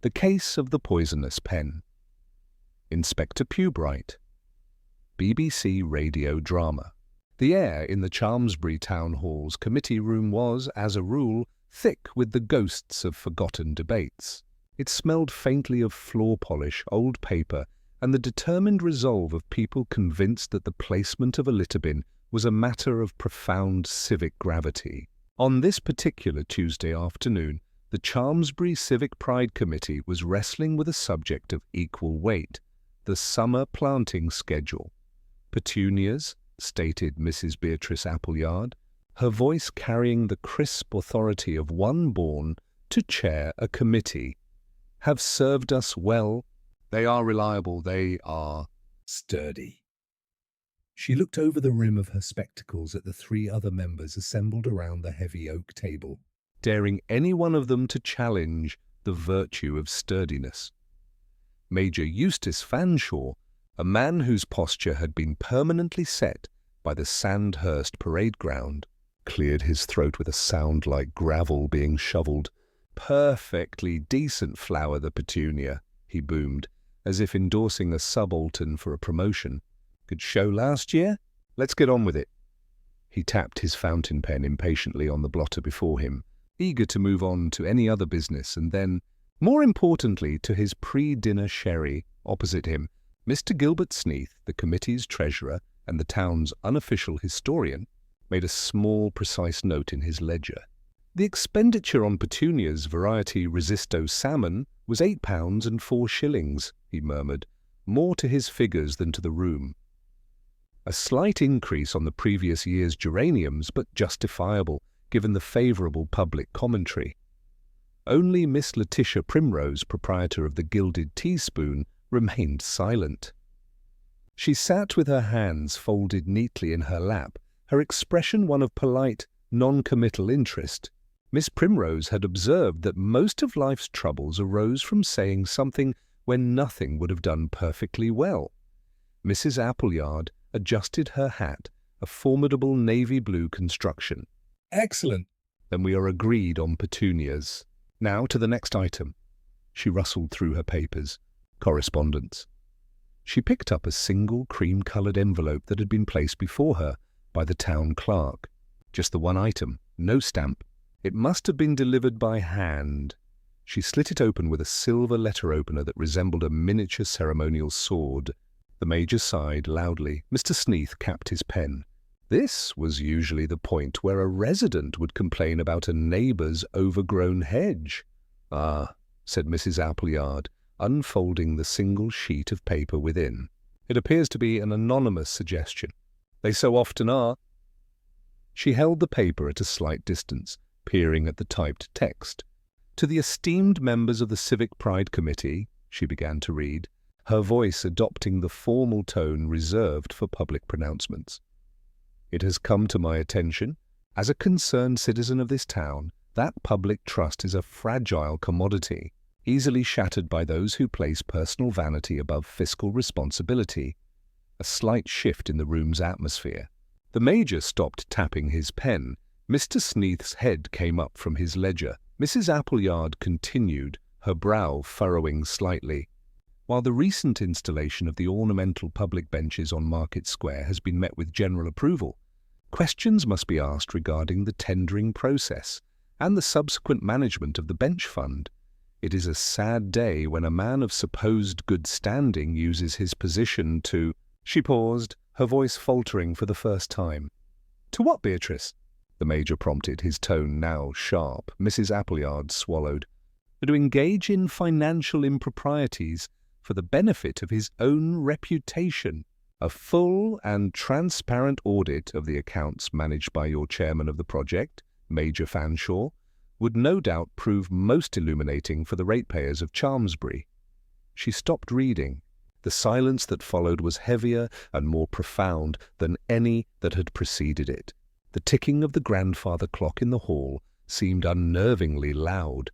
The Case of the Poisonous Pen. Inspector Purbright. BBC radio drama. The air in the Chalmsbury Town Hall's committee room was, as a rule, thick with the ghosts of forgotten debates. It smelled faintly of floor polish, old paper, and the determined resolve of people convinced that the placement of a litter bin was a matter of profound civic gravity. On this particular Tuesday afternoon, the Chalmsbury Civic Pride Committee was wrestling with a subject of equal weight: the summer planting schedule. Petunias, stated Mrs. Beatrice Appleyard, her voice carrying the crisp authority of one born to chair a committee, have served us well. They are reliable, they are sturdy. She looked over the rim of her spectacles at the three other members assembled around the heavy oak table, daring any one of them to challenge the virtue of sturdiness. Major Eustace Fanshaw, a man whose posture had been permanently set by the Sandhurst parade ground, cleared his throat with a sound like gravel being shoveled. "Perfectly decent flower, the petunia," he boomed, as if endorsing a subaltern for a promotion. "Good show last year? Let's get on with it." He tapped his fountain pen impatiently on the blotter before him, eager to move on to any other business, and then, more importantly, to his pre-dinner sherry. Opposite him, Mr. Gilbert Sneath, the committee's treasurer and the town's unofficial historian, made a small, precise note in his ledger. The expenditure on Petunia's variety Resisto salmon was £8.04, he murmured, more to his figures than to the room. A slight increase on the previous year's geraniums, but justifiable, given the favourable public commentary. Only Miss Letitia Primrose, proprietor of the Gilded Teaspoon, remained silent. She sat with her hands folded neatly in her lap, her expression one of polite, non-committal interest. Miss Primrose had observed that most of life's troubles arose from saying something when nothing would have done perfectly well. Mrs. Appleyard adjusted her hat, a formidable navy blue construction. "Excellent. Then we are agreed on petunias. Now to the next item." She rustled through her papers. Correspondence. She picked up a single cream-coloured envelope that had been placed before her by the town clerk. Just the one item, no stamp. It must have been delivered by hand. She slit it open with a silver letter opener that resembled a miniature ceremonial sword. The Major sighed loudly. Mr. Sneath capped his pen. This was usually the point where a resident would complain about a neighbour's overgrown hedge. "Ah," said Mrs. Appleyard, unfolding the single sheet of paper within. "It appears to be an anonymous suggestion. They so often are." She held the paper at a slight distance, peering at the typed text. "To the esteemed members of the Civic Pride Committee," she began to read, her voice adopting the formal tone reserved for public pronouncements. "It has come to my attention, as a concerned citizen of this town, that public trust is a fragile commodity, easily shattered by those who place personal vanity above fiscal responsibility." A slight shift in the room's atmosphere. The Major stopped tapping his pen. Mr. Sneath's head came up from his ledger. Mrs. Appleyard continued, her brow furrowing slightly. "While the recent installation of the ornamental public benches on Market Square has been met with general approval, questions must be asked regarding the tendering process and the subsequent management of the bench fund. It is a sad day when a man of supposed good standing uses his position to—" She paused, her voice faltering for the first time. "To what, Beatrice?" the Major prompted, his tone now sharp. Mrs. Appleyard swallowed. "To engage in financial improprieties for the benefit of his own reputation. A full and transparent audit of the accounts managed by your chairman of the project, Major Fanshaw, would no doubt prove most illuminating for the ratepayers of Chalmsbury." She stopped reading. The silence that followed was heavier and more profound than any that had preceded it. The ticking of the grandfather clock in the hall seemed unnervingly loud.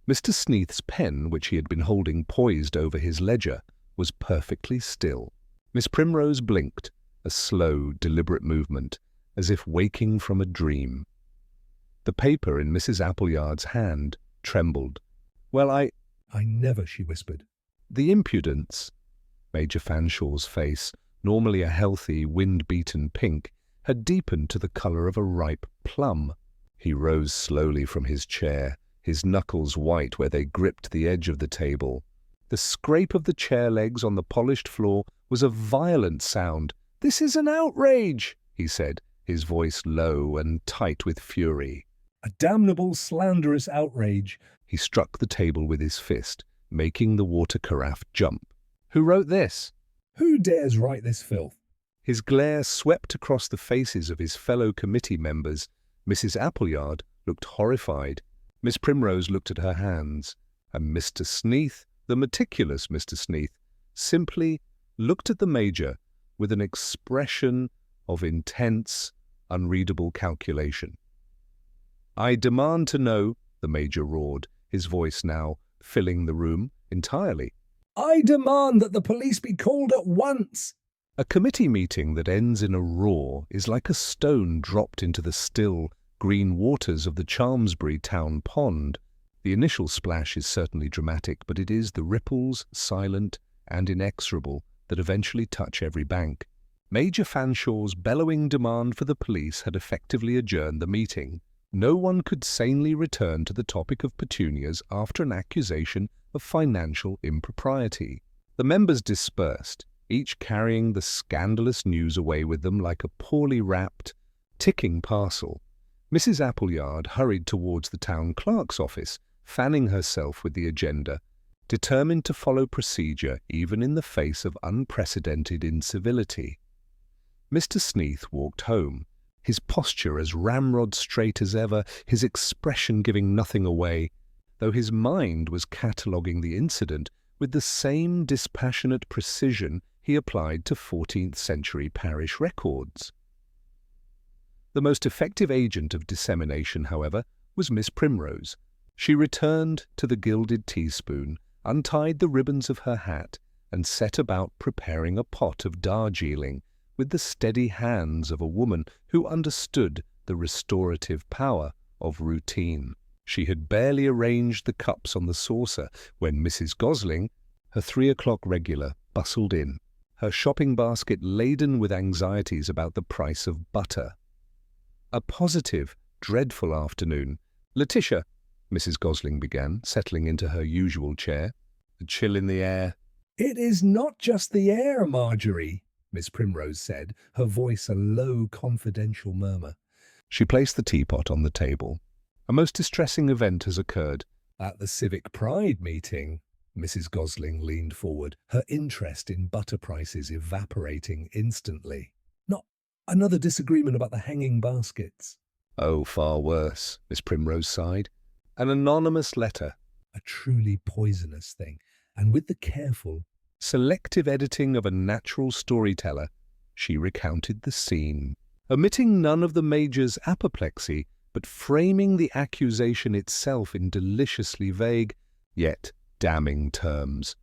Mr. Sneath's pen, which he had been holding poised over his ledger, was perfectly still. Miss Primrose blinked, a slow, deliberate movement, as if waking from a dream. The paper in Mrs. Appleyard's hand trembled. "Well, "I never," she whispered. The impudence! Major Fanshaw's face, normally a healthy, wind-beaten pink, had deepened to the colour of a ripe plum. He rose slowly from his chair, his knuckles white where they gripped the edge of the table. The scrape of the chair legs on the polished floor was a violent sound. "This is an outrage," he said, his voice low and tight with fury. "A damnable, slanderous outrage." He struck the table with his fist, making the water carafe jump. "Who wrote this?" "Who dares write this filth?" His glare swept across the faces of his fellow committee members. Mrs. Appleyard looked horrified. Miss Primrose looked at her hands, and Mr. Sneath, the meticulous Mr. Sneath, simply looked at the Major with an expression of intense, unreadable calculation. "I demand to know," the Major roared, his voice now filling the room entirely. "I demand that the police be called at once." A committee meeting that ends in a roar is like a stone dropped into the still, green waters of the Chalmsbury town pond. The initial splash is certainly dramatic, but it is the ripples, silent and inexorable, that eventually touch every bank. Major Fanshaw's bellowing demand for the police had effectively adjourned the meeting. No one could sanely return to the topic of petunias after an accusation of financial impropriety. The members dispersed, each carrying the scandalous news away with them like a poorly wrapped, ticking parcel. Mrs. Appleyard hurried towards the town clerk's office, fanning herself with the agenda, determined to follow procedure even in the face of unprecedented incivility. Mr. Sneath walked home, his posture as ramrod straight as ever, his expression giving nothing away, though his mind was cataloguing the incident with the same dispassionate precision he applied to 14th-century parish records. The most effective agent of dissemination, however, was Miss Primrose. She returned to the gilded teaspoon, untied the ribbons of her hat, and set about preparing a pot of Darjeeling with the steady hands of a woman who understood the restorative power of routine. She had barely arranged the cups on the saucer when Mrs. Gosling, her 3 o'clock regular, bustled in, her shopping basket laden with anxieties about the price of butter. "A positive, dreadful afternoon. Letitia," Mrs. Gosling began, settling into her usual chair, the chill in the air. "It is not just the air, Marjorie," Miss Primrose said, her voice a low, confidential murmur. She placed the teapot on the table. "A most distressing event has occurred." "At the Civic Pride meeting," Mrs. Gosling leaned forward, her interest in butter prices evaporating instantly. "Not another disagreement about the hanging baskets?" "Oh, far worse," Miss Primrose sighed. "An anonymous letter." "A truly poisonous thing, and with the careful, selective editing of a natural storyteller," she recounted the scene, omitting none of the Major's apoplexy, but framing the accusation itself in deliciously vague, yet damning terms.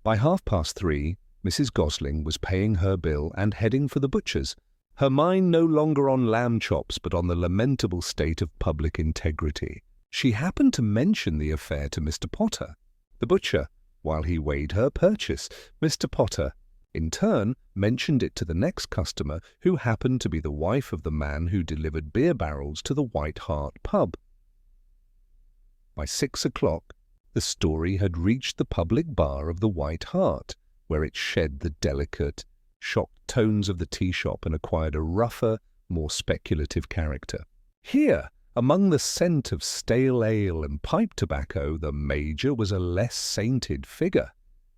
By 3:30, Mrs. Gosling was paying her bill and heading for the butcher's, her mind no longer on lamb chops but on the lamentable state of public integrity. She happened to mention the affair to Mr. Potter. The butcher, while he weighed her purchase, Mr. Potter, in turn, mentioned it to the next customer, who happened to be the wife of the man who delivered beer barrels to the White Hart pub. By 6 o'clock, the story had reached the public bar of the White Hart, where it shed the delicate, shocked tones of the tea shop and acquired a rougher, more speculative character. Here, among the scent of stale ale and pipe tobacco, the Major was a less sainted figure.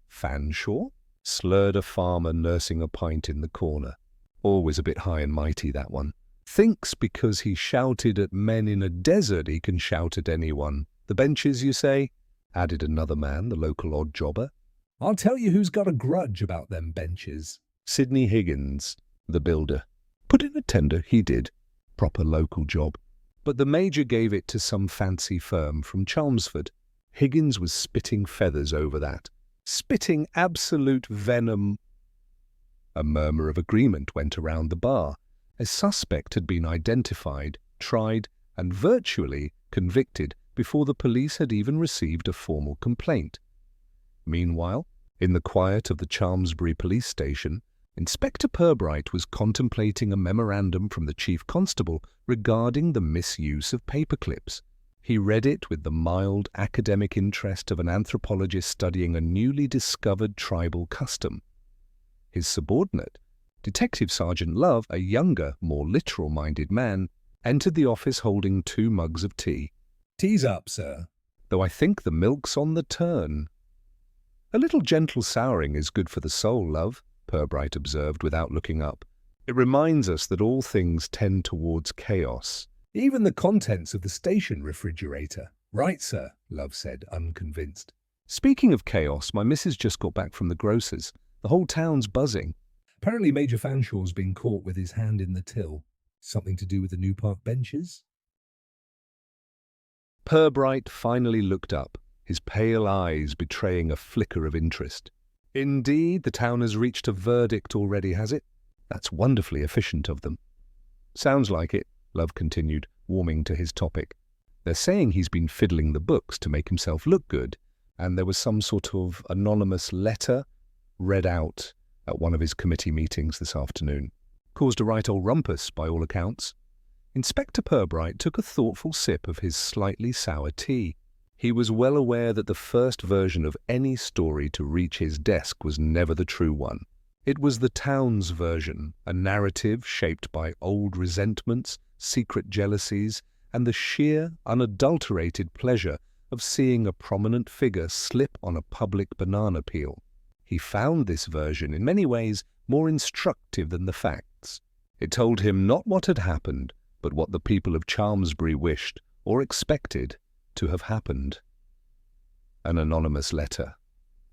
Fanshaw slurred a farmer nursing a pint in the corner. Always a bit high and mighty, that one. Thinks because he shouted at men in a desert he can shout at anyone. The benches, you say? Added another man, the local odd jobber. "I'll tell you who's got a grudge about them benches." Sidney Higgins, the builder. Put in a tender, he did. Proper local job. But the Major gave it to some fancy firm from Chelmsford. Higgins was spitting feathers over that. Spitting absolute venom. A murmur of agreement went around the bar. A suspect had been identified, tried, and virtually convicted before the police had even received a formal complaint. Meanwhile, in the quiet of the Chalmsbury police station, Inspector Purbright was contemplating a memorandum from the Chief Constable regarding the misuse of paperclips. He read it with the mild academic interest of an anthropologist studying a newly discovered tribal custom. His subordinate, Detective Sergeant Love, a younger, more literal-minded man, entered the office holding 2 mugs of tea. "Tea's up, sir." "Though I think the milk's on the turn." "A little gentle souring is good for the soul, Love," Purbright observed without looking up. "It reminds us that all things tend towards chaos." "Even the contents of the station refrigerator." "Right, sir," Love said, unconvinced. "Speaking of chaos, my missus just got back from the grocer's. The whole town's buzzing." "Apparently Major Fanshaw's been caught with his hand in the till. Something to do with the new park benches?" Purbright finally looked up, his pale eyes betraying a flicker of interest. "Indeed, the town has reached a verdict already, has it? That's wonderfully efficient of them." "Sounds like it," Love continued, warming to his topic. "They're saying he's been fiddling the books to make himself look good, and there was some sort of anonymous letter read out at one of his committee meetings this afternoon. Caused a right old rumpus, by all accounts." Inspector Purbright took a thoughtful sip of his slightly sour tea. He was well aware that the first version of any story to reach his desk was never the true one. It was the town's version, a narrative shaped by old resentments, secret jealousies, and the sheer, unadulterated pleasure of seeing a prominent figure slip on a public banana peel. He found this version in many ways more instructive than the facts. It told him not what had happened, but what the people of Chalmsbury wished, or expected, to have happened. "An anonymous letter,"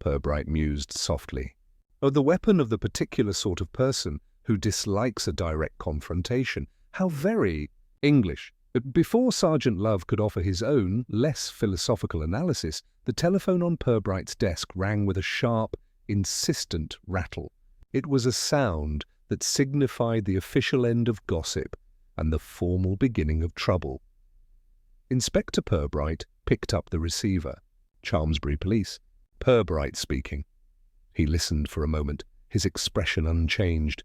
Purbright mused softly. "Oh, the weapon of the particular sort of person who dislikes a direct confrontation. How very English." Before Sergeant Love could offer his own, less philosophical analysis, the telephone on Purbright's desk rang with a sharp, insistent rattle. It was a sound that signified the official end of gossip and the formal beginning of trouble. Inspector Purbright picked up the receiver. Chalmsbury Police. Purbright speaking. He listened for a moment, his expression unchanged.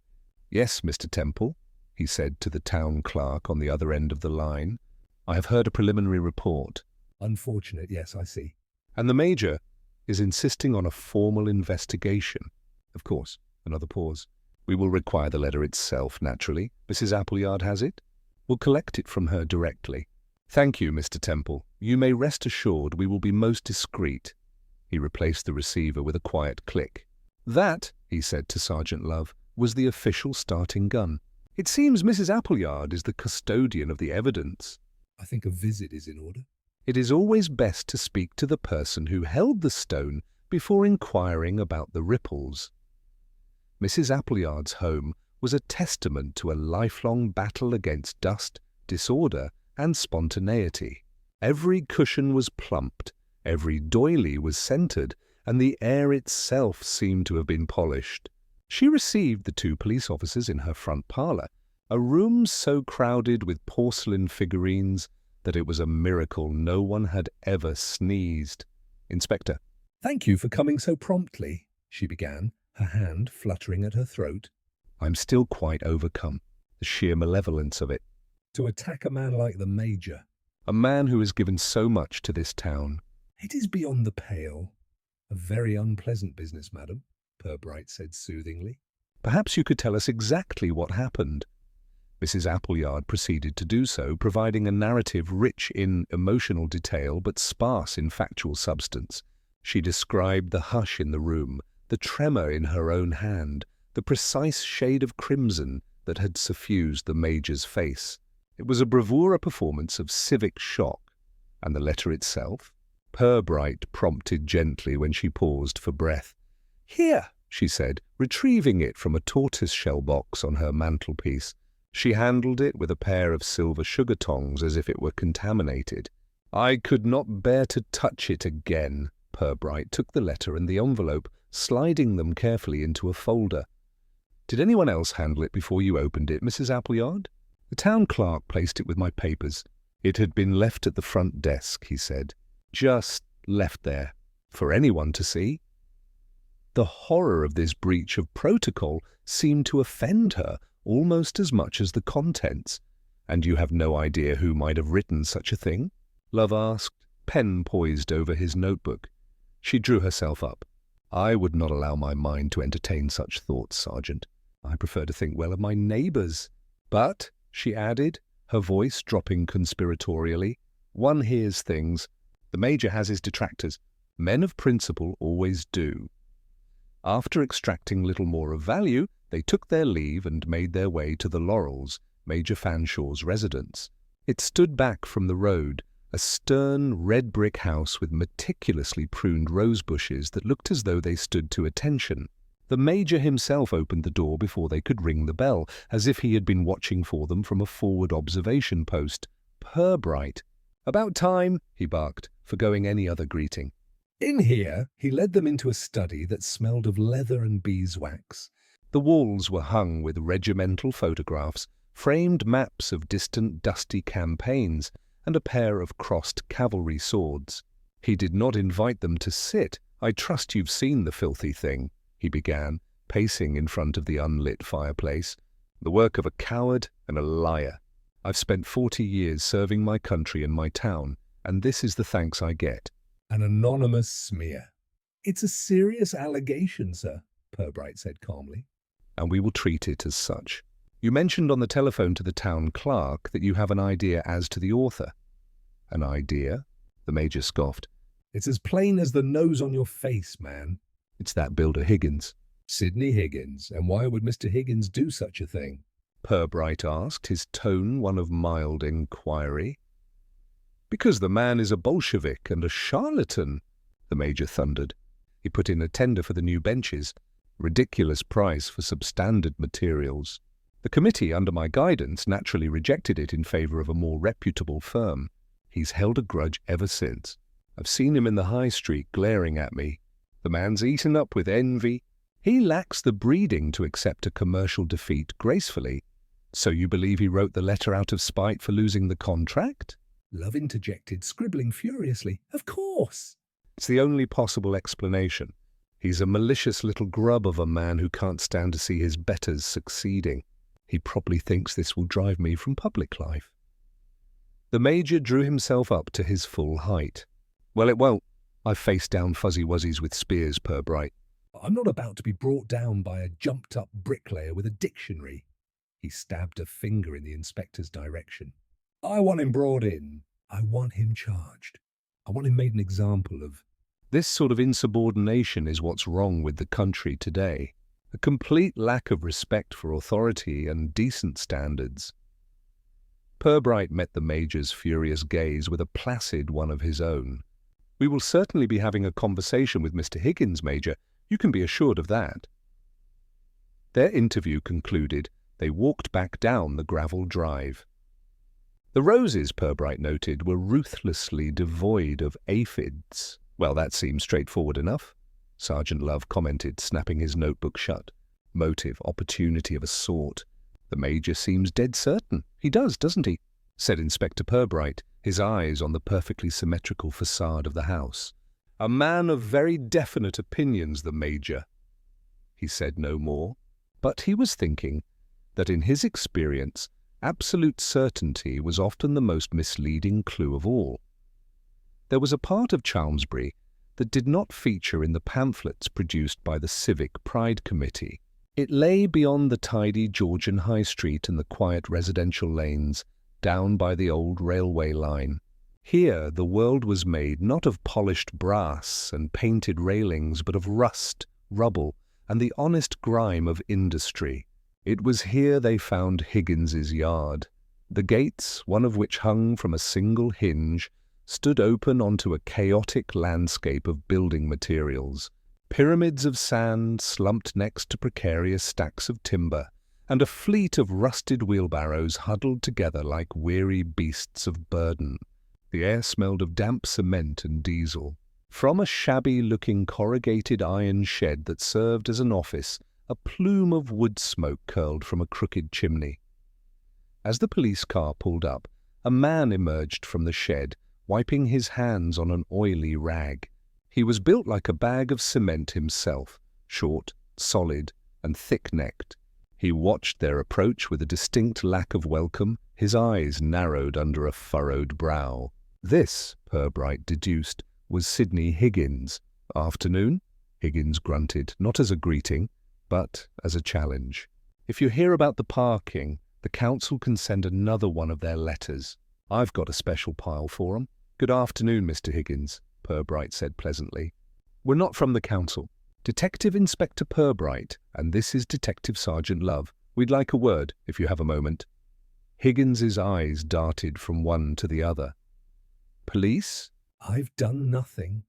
"Yes, Mr. Temple," he said to the town clerk on the other end of the line. "I have heard a preliminary report." "Unfortunate, yes, I see." "And the Major is insisting on a formal investigation." "Of course." Another pause. "We will require the letter itself, naturally. Mrs. Appleyard has it. We'll collect it from her directly." "Thank you, Mr. Temple. You may rest assured we will be most discreet." He replaced the receiver with a quiet click. "That," he said to Sergeant Love, "was the official starting gun. It seems Mrs. Appleyard is the custodian of the evidence." "I think a visit is in order." "It is always best to speak to the person who held the stone before inquiring about the ripples." Mrs. Appleyard's home was a testament to a lifelong battle against dust, disorder, and spontaneity. Every cushion was plumped, every doily was scented, and the air itself seemed to have been polished. She received the 2 police officers in her front parlour, a room so crowded with porcelain figurines that it was a miracle no one had ever sneezed. "Inspector." "Thank you for coming so promptly," she began, her hand fluttering at her throat. "I'm still quite overcome. The sheer malevolence of it. "To attack a man like the Major." A man who has given so much to this town." "It is beyond the pale. A very unpleasant business, madam," Purbright said soothingly. "Perhaps you could tell us exactly what happened." Mrs. Appleyard proceeded to do so, providing a narrative rich in emotional detail but sparse in factual substance. She described the hush in the room, the tremor in her own hand, the precise shade of crimson that had suffused the Major's face. It was a bravura performance of civic shock. And the letter itself? Purbright prompted gently when she paused for breath. "Here," she said, retrieving it from a tortoise-shell box on her mantelpiece. She handled it with a pair of silver sugar tongs as if it were contaminated. "I could not bear to touch it again." Purbright took the letter and the envelope, sliding them carefully into a folder. "Did anyone else handle it before you opened it, Mrs. Appleyard?" "The town clerk placed it with my papers. It had been left at the front desk, he said. Just left there, for anyone to see. The horror of this breach of protocol seemed to offend her almost as much as the contents. And you have no idea who might have written such a thing? Love asked, pen poised over his notebook. She drew herself up. I would not allow my mind to entertain such thoughts, Sergeant. I prefer to think well of my neighbours. But, she added, her voice dropping conspiratorially, one hears things. The Major has his detractors. Men of principle always do. After extracting little more of value, they took their leave and made their way to the Laurels, Major Fanshaw's residence. It stood back from the road, a stern red brick house with meticulously pruned rose bushes that looked as though they stood to attention. The Major himself opened the door before they could ring the bell, as if he had been watching for them from a forward observation post. Purbright. "About time," he barked, forgoing any other greeting. In here, he led them into a study that smelled of leather and beeswax. The walls were hung with regimental photographs, framed maps of distant dusty campaigns, and a pair of crossed cavalry swords. He did not invite them to sit. "I trust you've seen the filthy thing," he began, pacing in front of the unlit fireplace. "The work of a coward and a liar. I've spent 40 years serving my country and my town, and this is the thanks I get." An anonymous smear. "It's a serious allegation, sir," Purbright said calmly. "And we will treat it as such. You mentioned on the telephone to the town clerk that you have an idea as to the author." "An idea?" The Major scoffed. "It's as plain as the nose on your face, man." "It's that builder Higgins." "Sidney Higgins. And why would Mr. Higgins do such a thing?" Purbright asked, his tone one of mild inquiry. "Because the man is a Bolshevik and a charlatan," the Major thundered. He put in a tender for the new benches. Ridiculous price for substandard materials. The committee, under my guidance, naturally rejected it in favor of a more reputable firm. He's held a grudge ever since. I've seen him in the high street glaring at me. The man's eaten up with envy. He lacks the breeding to accept a commercial defeat gracefully. So you believe he wrote the letter out of spite for losing the contract?" Love interjected, scribbling furiously. "Of course." "It's the only possible explanation. He's a malicious little grub of a man who can't stand to see his betters succeeding. He probably thinks this will drive me from public life." The Major drew himself up to his full height. "Well, it won't. I've faced down fuzzy wuzzies with spears, Purbright." "I'm not about to be brought down by a jumped-up bricklayer with a dictionary." He stabbed a finger in the inspector's direction. "I want him brought in. I want him charged. I want him made an example of." This sort of insubordination is what's wrong with the country today. A complete lack of respect for authority and decent standards. Purbright met the Major's furious gaze with a placid one of his own. "We will certainly be having a conversation with Mr. Higgins, Major. You can be assured of that." Their interview concluded, they walked back down the gravel drive. The roses, Purbright noted, were ruthlessly devoid of aphids. "Well, that seems straightforward enough," Sergeant Love commented, snapping his notebook shut. "Motive, opportunity of a sort. The Major seems dead certain." "He does, doesn't he?" said Inspector Purbright, his eyes on the perfectly symmetrical facade of the house. "A man of very definite opinions, the Major." He said no more, but he was thinking that in his experience, absolute certainty was often the most misleading clue of all. There was a part of Chalmsbury that did not feature in the pamphlets produced by the Civic Pride Committee. It lay beyond the tidy Georgian High Street and the quiet residential lanes, down by the old railway line. Here the world was made not of polished brass and painted railings, but of rust, rubble, and the honest grime of industry. It was here they found Higgins's yard. The gates, one of which hung from a single hinge, stood open onto a chaotic landscape of building materials. Pyramids of sand slumped next to precarious stacks of timber, and a fleet of rusted wheelbarrows huddled together like weary beasts of burden. The air smelled of damp cement and diesel. From a shabby-looking corrugated iron shed that served as an office, a plume of wood smoke curled from a crooked chimney. As the police car pulled up, A man emerged from the shed, wiping his hands on an oily rag. He was built like a bag of cement himself, short, solid, and thick-necked. He watched their approach with a distinct lack of welcome, his eyes narrowed under a furrowed brow. This, Purbright deduced, was Sidney Higgins. Afternoon? Higgins grunted, not as a greeting, but as a challenge. If you hear about the parking, the council can send another one of their letters. I've got a special pile for 'em. Good afternoon, Mr. Higgins, Purbright said pleasantly. We're not from the council. Detective Inspector Purbright, and this is Detective Sergeant Love. We'd like a word, if you have a moment. Higgins's eyes darted from one to the other. Police? I've done nothing.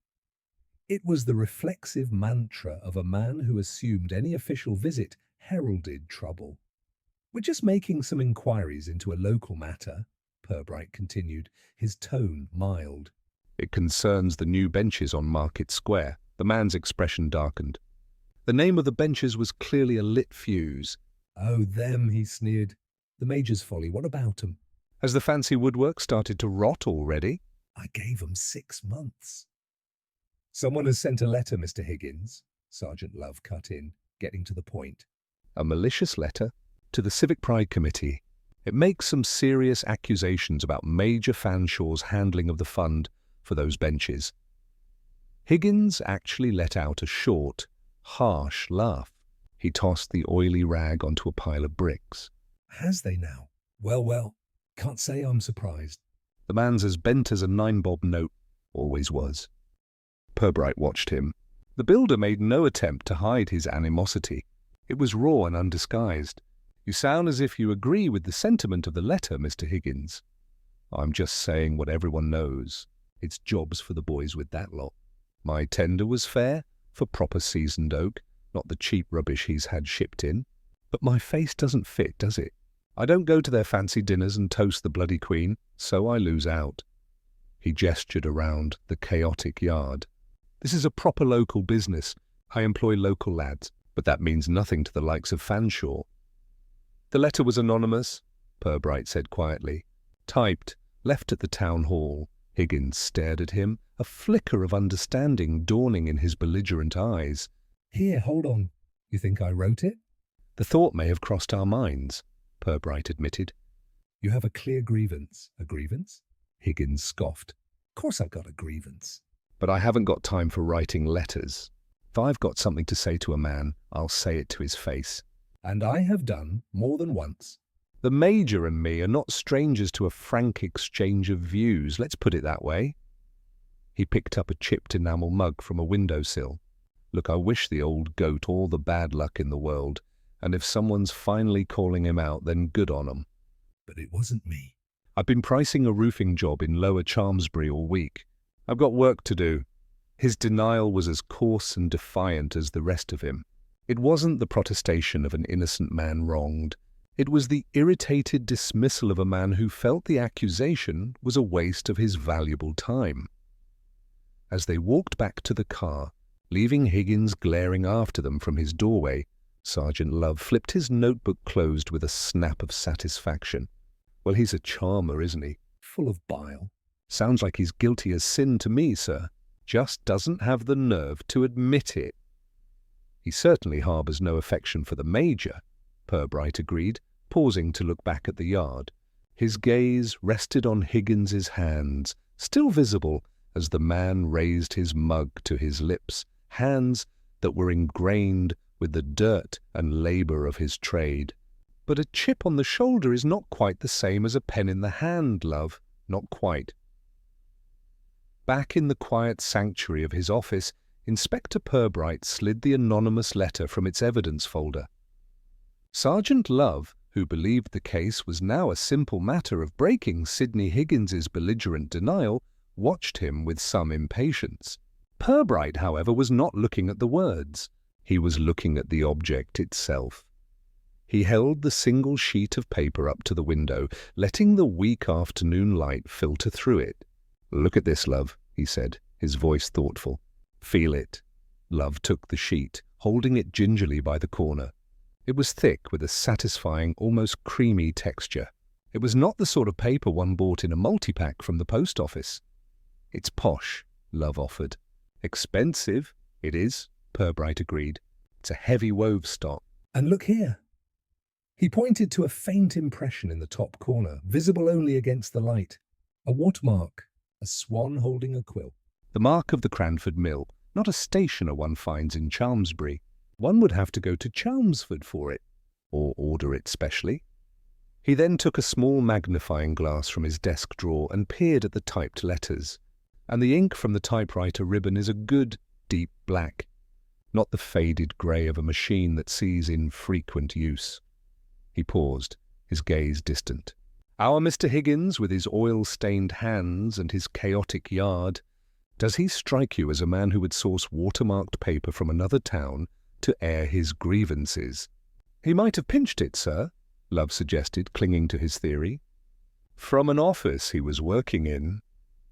It was the reflexive mantra of a man who assumed any official visit heralded trouble. We're just making some inquiries into a local matter, Purbright continued, his tone mild. It concerns the new benches on Market Square. The man's expression darkened. The name of the benches was clearly a lit fuse. Oh, them, he sneered. The Major's folly, what about 'em? Has the fancy woodwork started to rot already? I gave 'em 6 months. Someone has sent a letter, Mr. Higgins, Sergeant Love cut in, getting to the point. A malicious letter? To the Civic Pride Committee. It makes some serious accusations about Major Fanshaw's handling of the fund for those benches. Higgins actually let out a short, harsh laugh. He tossed the oily rag onto a pile of bricks. Has they now? Well, can't say I'm surprised. The man's as bent as a 9-bob note, always was. Purbright watched him. The builder made no attempt to hide his animosity. It was raw and undisguised. You sound as if you agree with the sentiment of the letter, Mr. Higgins. I'm just saying what everyone knows. It's jobs for the boys with that lot. My tender was fair, for proper seasoned oak, not the cheap rubbish he's had shipped in. But my face doesn't fit, does it? I don't go to their fancy dinners and toast the bloody Queen, so I lose out. He gestured around the chaotic yard. This is a proper local business. I employ local lads, but that means nothing to the likes of Fanshaw. The letter was anonymous, Purbright said quietly. Typed, left at the town hall. Higgins stared at him, a flicker of understanding dawning in his belligerent eyes. Here, hold on. You think I wrote it? The thought may have crossed our minds, Purbright admitted. You have a clear grievance. A grievance? Higgins scoffed. Of course I've got a grievance. But I haven't got time for writing letters. If I've got something to say to a man, I'll say it to his face. And I have done more than once. The Major and me are not strangers to a frank exchange of views, let's put it that way. He picked up a chipped enamel mug from a windowsill. Look, I wish the old goat all the bad luck in the world, and if someone's finally calling him out, then good on 'em. But it wasn't me. I've been pricing a roofing job in Lower Chalmsbury all week. I've got work to do. His denial was as coarse and defiant as the rest of him. It wasn't the protestation of an innocent man wronged. It was the irritated dismissal of a man who felt the accusation was a waste of his valuable time. As they walked back to the car, leaving Higgins glaring after them from his doorway, Sergeant Love flipped his notebook closed with a snap of satisfaction. Well, he's a charmer, isn't he? Full of bile. Sounds like he's guilty as sin to me, sir. Just doesn't have the nerve to admit it. He certainly harbours no affection for the Major, Purbright agreed, pausing to look back at the yard. His gaze rested on Higgins's hands, still visible as the man raised his mug to his lips, hands that were ingrained with the dirt and labour of his trade. But a chip on the shoulder is not quite the same as a pen in the hand, love, not quite. Back in the quiet sanctuary of his office, Inspector Purbright slid the anonymous letter from its evidence folder. Sergeant Love, who believed the case was now a simple matter of breaking Sidney Higgins's belligerent denial, watched him with some impatience. Purbright, however, was not looking at the words. He was looking at the object itself. He held the single sheet of paper up to the window, letting the weak afternoon light filter through it. "Look at this, Love," he said, his voice thoughtful. "Feel it." Love took the sheet, holding it gingerly by the corner. It was thick with a satisfying, almost creamy texture. It was not the sort of paper one bought in a multi-pack from the post office. "It's posh," Love offered. "Expensive, it is," Purbright agreed. "It's a heavy wove stock." And look here. He pointed to a faint impression in the top corner, visible only against the light. A what mark? A swan holding a quill. The mark of the Cranford Mill, not a stationer one finds in Chalmsbury. One would have to go to Chelmsford for it, or order it specially. He then took a small magnifying glass from his desk drawer and peered at the typed letters. And the ink from the typewriter ribbon is a good, deep black, not the faded grey of a machine that sees infrequent use. He paused, his gaze distant. "Our Mr. Higgins, with his oil-stained hands and his chaotic yard, does he strike you as a man who would source watermarked paper from another town to air his grievances?" "He might have pinched it, sir," Love suggested, clinging to his theory. "From an office he was working in."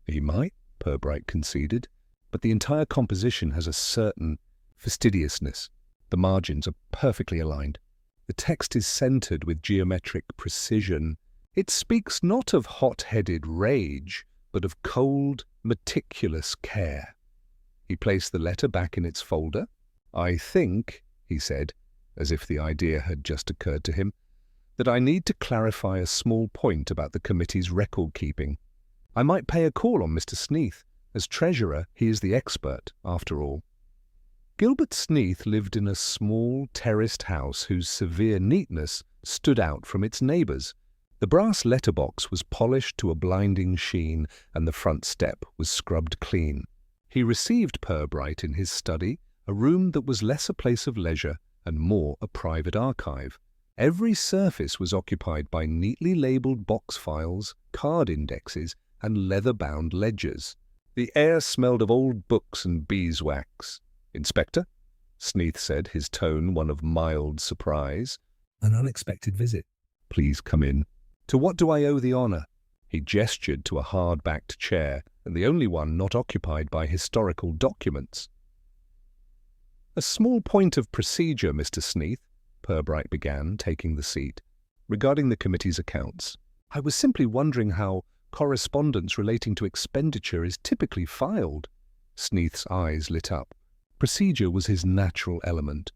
"He might," Purbright conceded, "but the entire composition has a certain fastidiousness. The margins are perfectly aligned. The text is centered with geometric precision. It speaks not of hot-headed rage, but of cold, meticulous care." He placed the letter back in its folder. "I think," he said, as if the idea had just occurred to him, "that I need to clarify a small point about the committee's record-keeping. I might pay a call on Mr. Sneath. As treasurer, he is the expert, after all." Gilbert Sneath lived in a small, terraced house whose severe neatness stood out from its neighbours. The brass letterbox was polished to a blinding sheen, and the front step was scrubbed clean. He received Purbright in his study, a room that was less a place of leisure and more a private archive. Every surface was occupied by neatly labelled box files, card indexes, and leather-bound ledgers. The air smelled of old books and beeswax. "Inspector?" Sneath said, his tone one of mild surprise. "An unexpected visit." "Please come in." "To what do I owe the honour?" He gestured to a hard-backed chair, and the only one not occupied by historical documents. "A small point of procedure, Mr. Sneath," Purbright began, taking the seat, "regarding the committee's accounts. I was simply wondering how correspondence relating to expenditure is typically filed." Sneath's eyes lit up. Procedure was his natural element.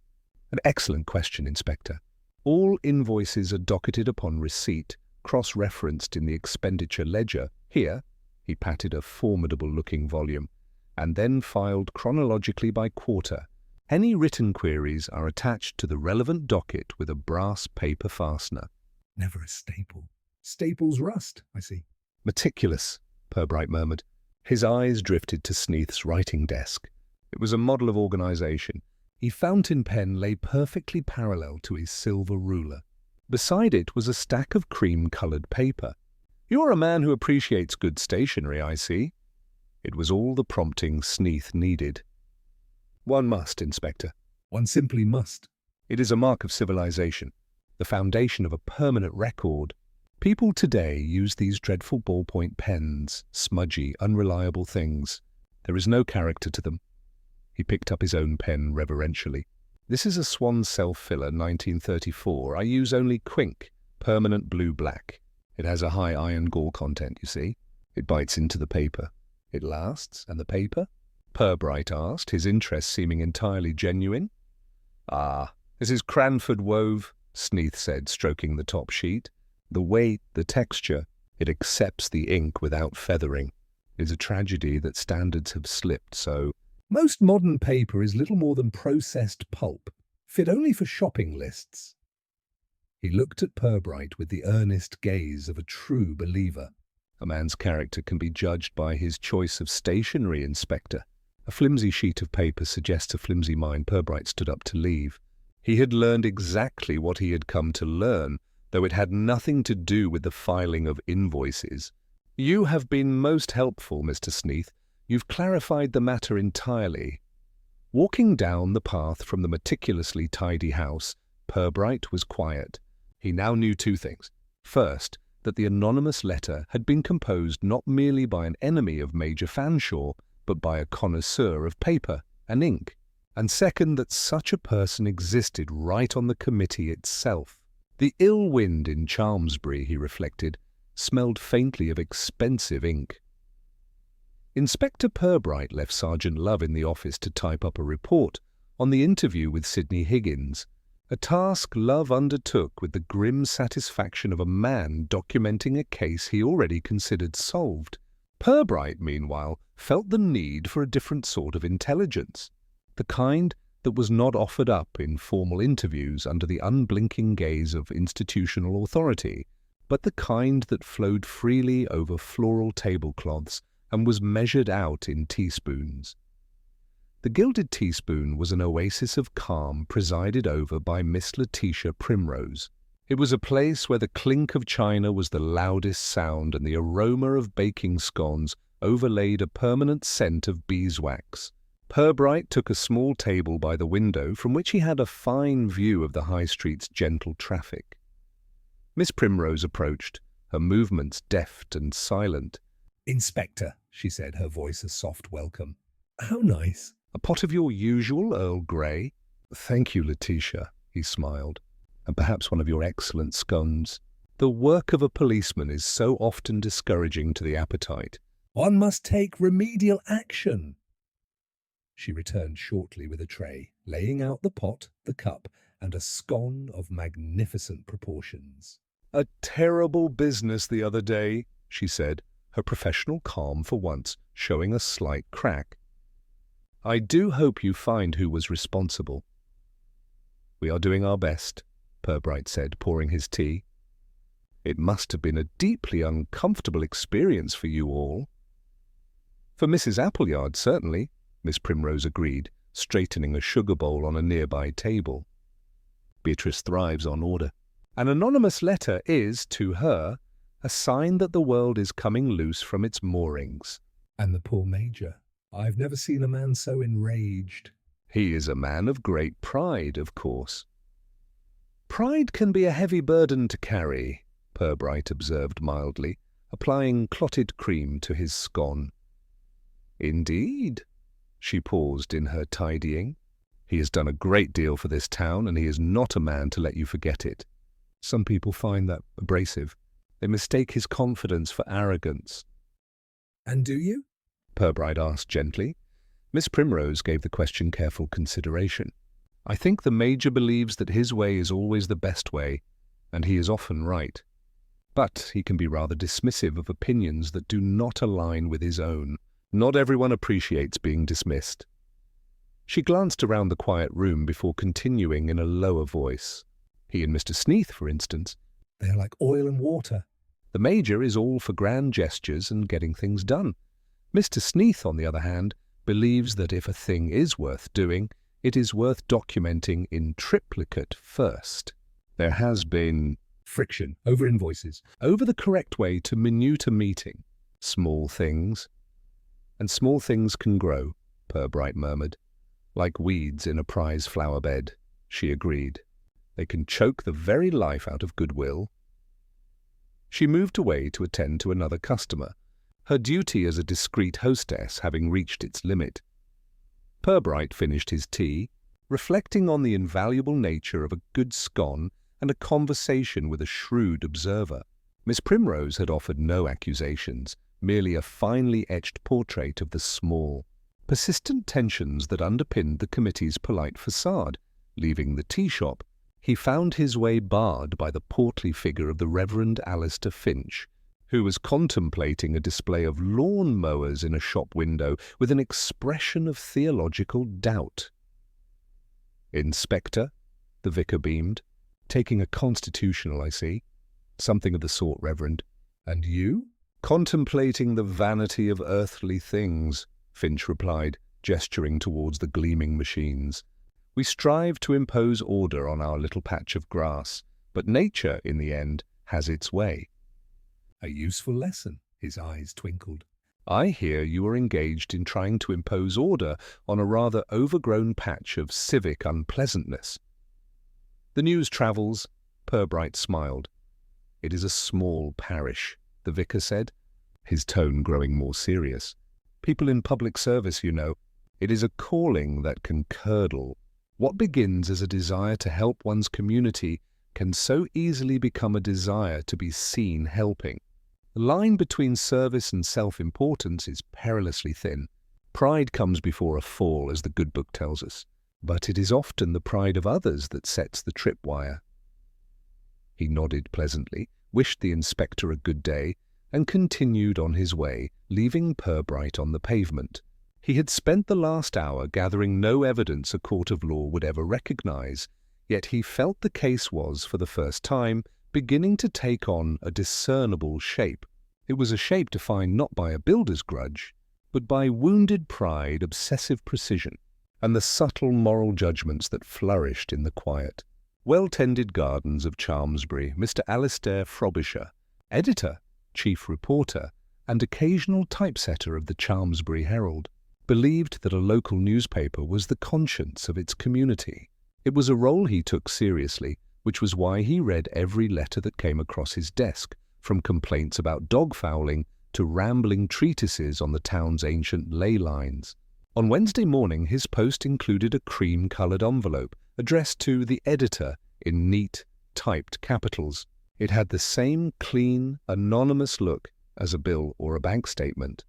"An excellent question, Inspector. All invoices are docketed upon receipt, cross-referenced in the expenditure ledger. Here," he patted a formidable-looking volume, "and then filed chronologically by quarter. Any written queries are attached to the relevant docket with a brass paper fastener." "Never a staple. Staples rust, I see." "Meticulous," Purbright murmured. His eyes drifted to Sneath's writing desk. It was a model of organisation. A fountain pen lay perfectly parallel to his silver ruler. Beside it was a stack of cream-coloured paper. "You're a man who appreciates good stationery, I see." It was all the prompting Sneath needed. "One must, Inspector." "One simply must." "It is a mark of civilization, the foundation of a permanent record. People today use these dreadful ballpoint pens, smudgy, unreliable things. There is no character to them." He picked up his own pen reverentially. "This is a Swan self-filler 1934. I use only Quink, permanent blue-black. It has a high iron gall content, you see. It bites into the paper. It lasts, and the paper?" Purbright asked, his interest seeming entirely genuine. "Ah, this is Cranford wove," Sneath said, stroking the top sheet. "The weight, the texture, it accepts the ink without feathering. It is a tragedy that standards have slipped so—" "Most modern paper is little more than processed pulp, fit only for shopping lists." He looked at Purbright with the earnest gaze of a true believer. "A man's character can be judged by his choice of stationery, Inspector." A flimsy sheet of paper suggests a flimsy mind. Purbright stood up to leave. He had learned exactly what he had come to learn, though it had nothing to do with the filing of invoices. "You have been most helpful, Mr. Sneath. You've clarified the matter entirely." Walking down the path from the meticulously tidy house, Purbright was quiet. He now knew two things. First, that the anonymous letter had been composed not merely by an enemy of Major Fanshaw, but by a connoisseur of paper and ink. And second, that such a person existed right on the committee itself. The ill wind in Chalmsbury, he reflected, smelled faintly of expensive ink. Inspector Purbright left Sergeant Love in the office to type up a report on the interview with Sidney Higgins, a task Love undertook with the grim satisfaction of a man documenting a case he already considered solved. Purbright, meanwhile, felt the need for a different sort of intelligence, the kind that was not offered up in formal interviews under the unblinking gaze of institutional authority, but the kind that flowed freely over floral tablecloths and was measured out in teaspoons. The gilded teaspoon was an oasis of calm presided over by Miss Letitia Primrose. It was a place where the clink of china was the loudest sound and the aroma of baking scones overlaid a permanent scent of beeswax. Purbright took a small table by the window from which he had a fine view of the High Street's gentle traffic. Miss Primrose approached, her movements deft and silent. "Inspector," she said, her voice a soft welcome. "How nice." "A pot of your usual Earl Grey?" "Thank you, Letitia," he smiled. "And perhaps one of your excellent scones. The work of a policeman is so often discouraging to the appetite." "One must take remedial action." She returned shortly with a tray, laying out the pot, the cup, and a scone of magnificent proportions. "A terrible business the other day," she said, her professional calm for once showing a slight crack. "I do hope you find who was responsible." "We are doing our best," Purbright said, pouring his tea. "It must have been a deeply uncomfortable experience for you all." "For Mrs. Appleyard, certainly," Miss Primrose agreed, straightening a sugar bowl on a nearby table. "Beatrice thrives on order. An anonymous letter is, to her, a sign that the world is coming loose from its moorings." "And the poor Major. I've never seen a man so enraged." "He is a man of great pride, of course." "Pride can be a heavy burden to carry," Purbright observed mildly, applying clotted cream to his scone. "Indeed?" She paused in her tidying. "He has done a great deal for this town, and he is not a man to let you forget it." "Some people find that abrasive. They mistake his confidence for arrogance." "And do you?" Purbright asked gently. Miss Primrose gave the question careful consideration. "I think the Major believes that his way is always the best way, and he is often right. But he can be rather dismissive of opinions that do not align with his own. Not everyone appreciates being dismissed." She glanced around the quiet room before continuing in a lower voice. "He and Mr. Sneath, for instance." "They are like oil and water." "The Major is all for grand gestures and getting things done. Mr. Sneath, on the other hand, believes that if a thing is worth doing, it is worth documenting in triplicate first. There has been "Friction over invoices." over the correct way to minute a meeting. Small things. And small things can grow," Purbright murmured. "Like weeds in a prize flower bed," she agreed. "They can choke the very life out of goodwill." She moved away to attend to another customer, her duty as a discreet hostess having reached its limit. Purbright finished his tea, reflecting on the invaluable nature of a good scone and a conversation with a shrewd observer. Miss Primrose had offered no accusations, merely a finely etched portrait of the small, persistent tensions that underpinned the committee's polite facade. Leaving the tea shop, he found his way barred by the portly figure of the Reverend Alistair Finch, who was contemplating a display of lawn mowers in a shop window with an expression of theological doubt. "Inspector," the vicar beamed. "Taking a constitutional, I see." "Something of the sort, Reverend." "And you?" "Contemplating the vanity of earthly things," Finch replied, gesturing towards the gleaming machines. "We strive to impose order on our little patch of grass, but nature, in the end, has its way." "A useful lesson." His eyes twinkled. "I hear you are engaged in trying to impose order on a rather overgrown patch of civic unpleasantness." "The news travels," Purbright smiled. "It is a small parish," the vicar said, his tone growing more serious. "People in public service, you know. It is a calling that can curdle. What begins as a desire to help one's community can so easily become a desire to be seen helping. The line between service and self-importance is perilously thin. Pride comes before a fall, as the good book tells us, but it is often the pride of others that sets the tripwire. He nodded pleasantly, wished the inspector a good day, and continued on his way, leaving Purbright on the pavement. He had spent the last hour gathering no evidence a court of law would ever recognize, yet he felt the case was, for the first time, beginning to take on a discernible shape. It was a shape defined not by a builder's grudge, but by wounded pride, obsessive precision, and the subtle moral judgments that flourished in the quiet, well-tended gardens of Chalmsbury. Mr. Alistair Frobisher, editor, chief reporter, and occasional typesetter of the Chalmsbury Herald, believed that a local newspaper was the conscience of its community. It was a role he took seriously, which was why he read every letter that came across his desk, from complaints about dog fouling to rambling treatises on the town's ancient ley lines. On Wednesday morning, his post included a cream-coloured envelope addressed to the editor in neat, typed capitals. It had the same clean, anonymous look as a bill or a bank statement.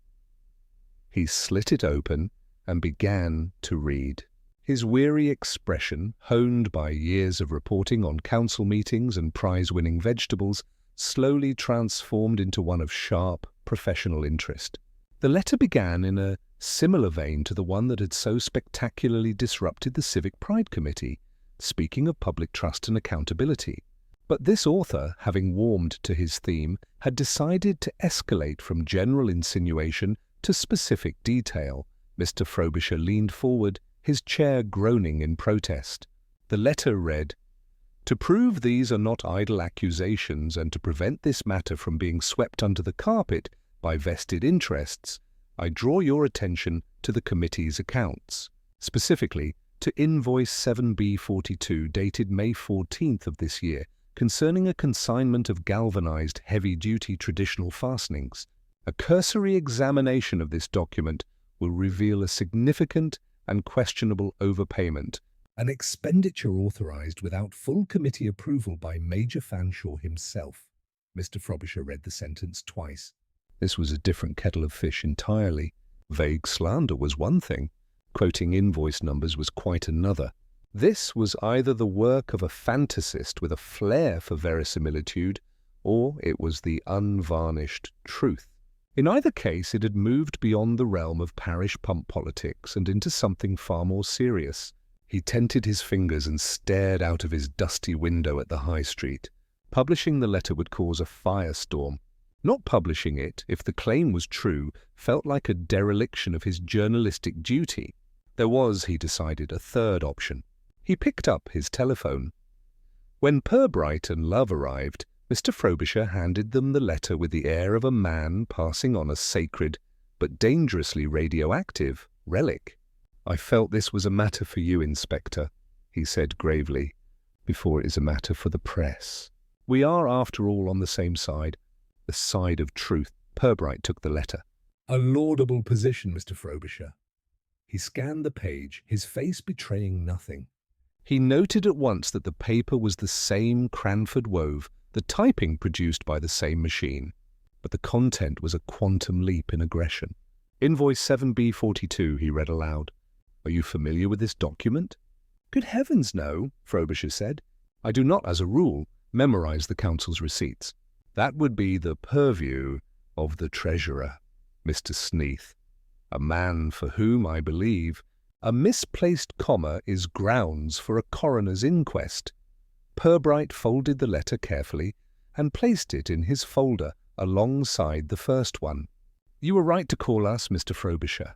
He slit it open and began to read. His weary expression, honed by years of reporting on council meetings and prize-winning vegetables, slowly transformed into one of sharp, professional interest. The letter began in a similar vein to the one that had so spectacularly disrupted the Civic Pride Committee, speaking of public trust and accountability. But this author, having warmed to his theme, had decided to escalate from general insinuation to specific detail. Mr. Frobisher leaned forward, his chair groaning in protest. The letter read, "To prove these are not idle accusations and to prevent this matter from being swept under the carpet by vested interests, I draw your attention to the committee's accounts, specifically to invoice 7B42 dated May 14th of this year, concerning a consignment of galvanized heavy-duty traditional fastenings. A cursory examination of this document will reveal a significant and questionable overpayment, an expenditure authorized without full committee approval by Major Fanshaw himself." Mr. Frobisher read the sentence twice. This was a different kettle of fish entirely. Vague slander was one thing. Quoting invoice numbers was quite another. This was either the work of a fantasist with a flair for verisimilitude, or it was the unvarnished truth. In either case, it had moved beyond the realm of parish pump politics and into something far more serious. He tented his fingers and stared out of his dusty window at the high street. Publishing the letter would cause a firestorm. Not publishing it, if the claim was true, felt like a dereliction of his journalistic duty. There was, he decided, a third option. He picked up his telephone. When Purbright and Love arrived, Mr. Frobisher handed them the letter with the air of a man passing on a sacred, but dangerously radioactive, relic. "I felt this was a matter for you, Inspector," he said gravely, "before it is a matter for the press. We are, after all, on the same side, the side of truth." Purbright took the letter. "A laudable position, Mr. Frobisher." He scanned the page, his face betraying nothing. He noted at once that the paper was the same Cranford wove, the typing produced by the same machine, but the content was a quantum leap in aggression. "Invoice 7B42, he read aloud. "Are you familiar with this document?" "Good heavens, no," Frobisher said. "I do not, as a rule, memorize the council's receipts. That would be the purview of the treasurer, Mr. Sneath, a man for whom, I believe, a misplaced comma is grounds for a coroner's inquest." Purbright folded the letter carefully and placed it in his folder alongside the first one. "You were right to call us, Mr. Frobisher.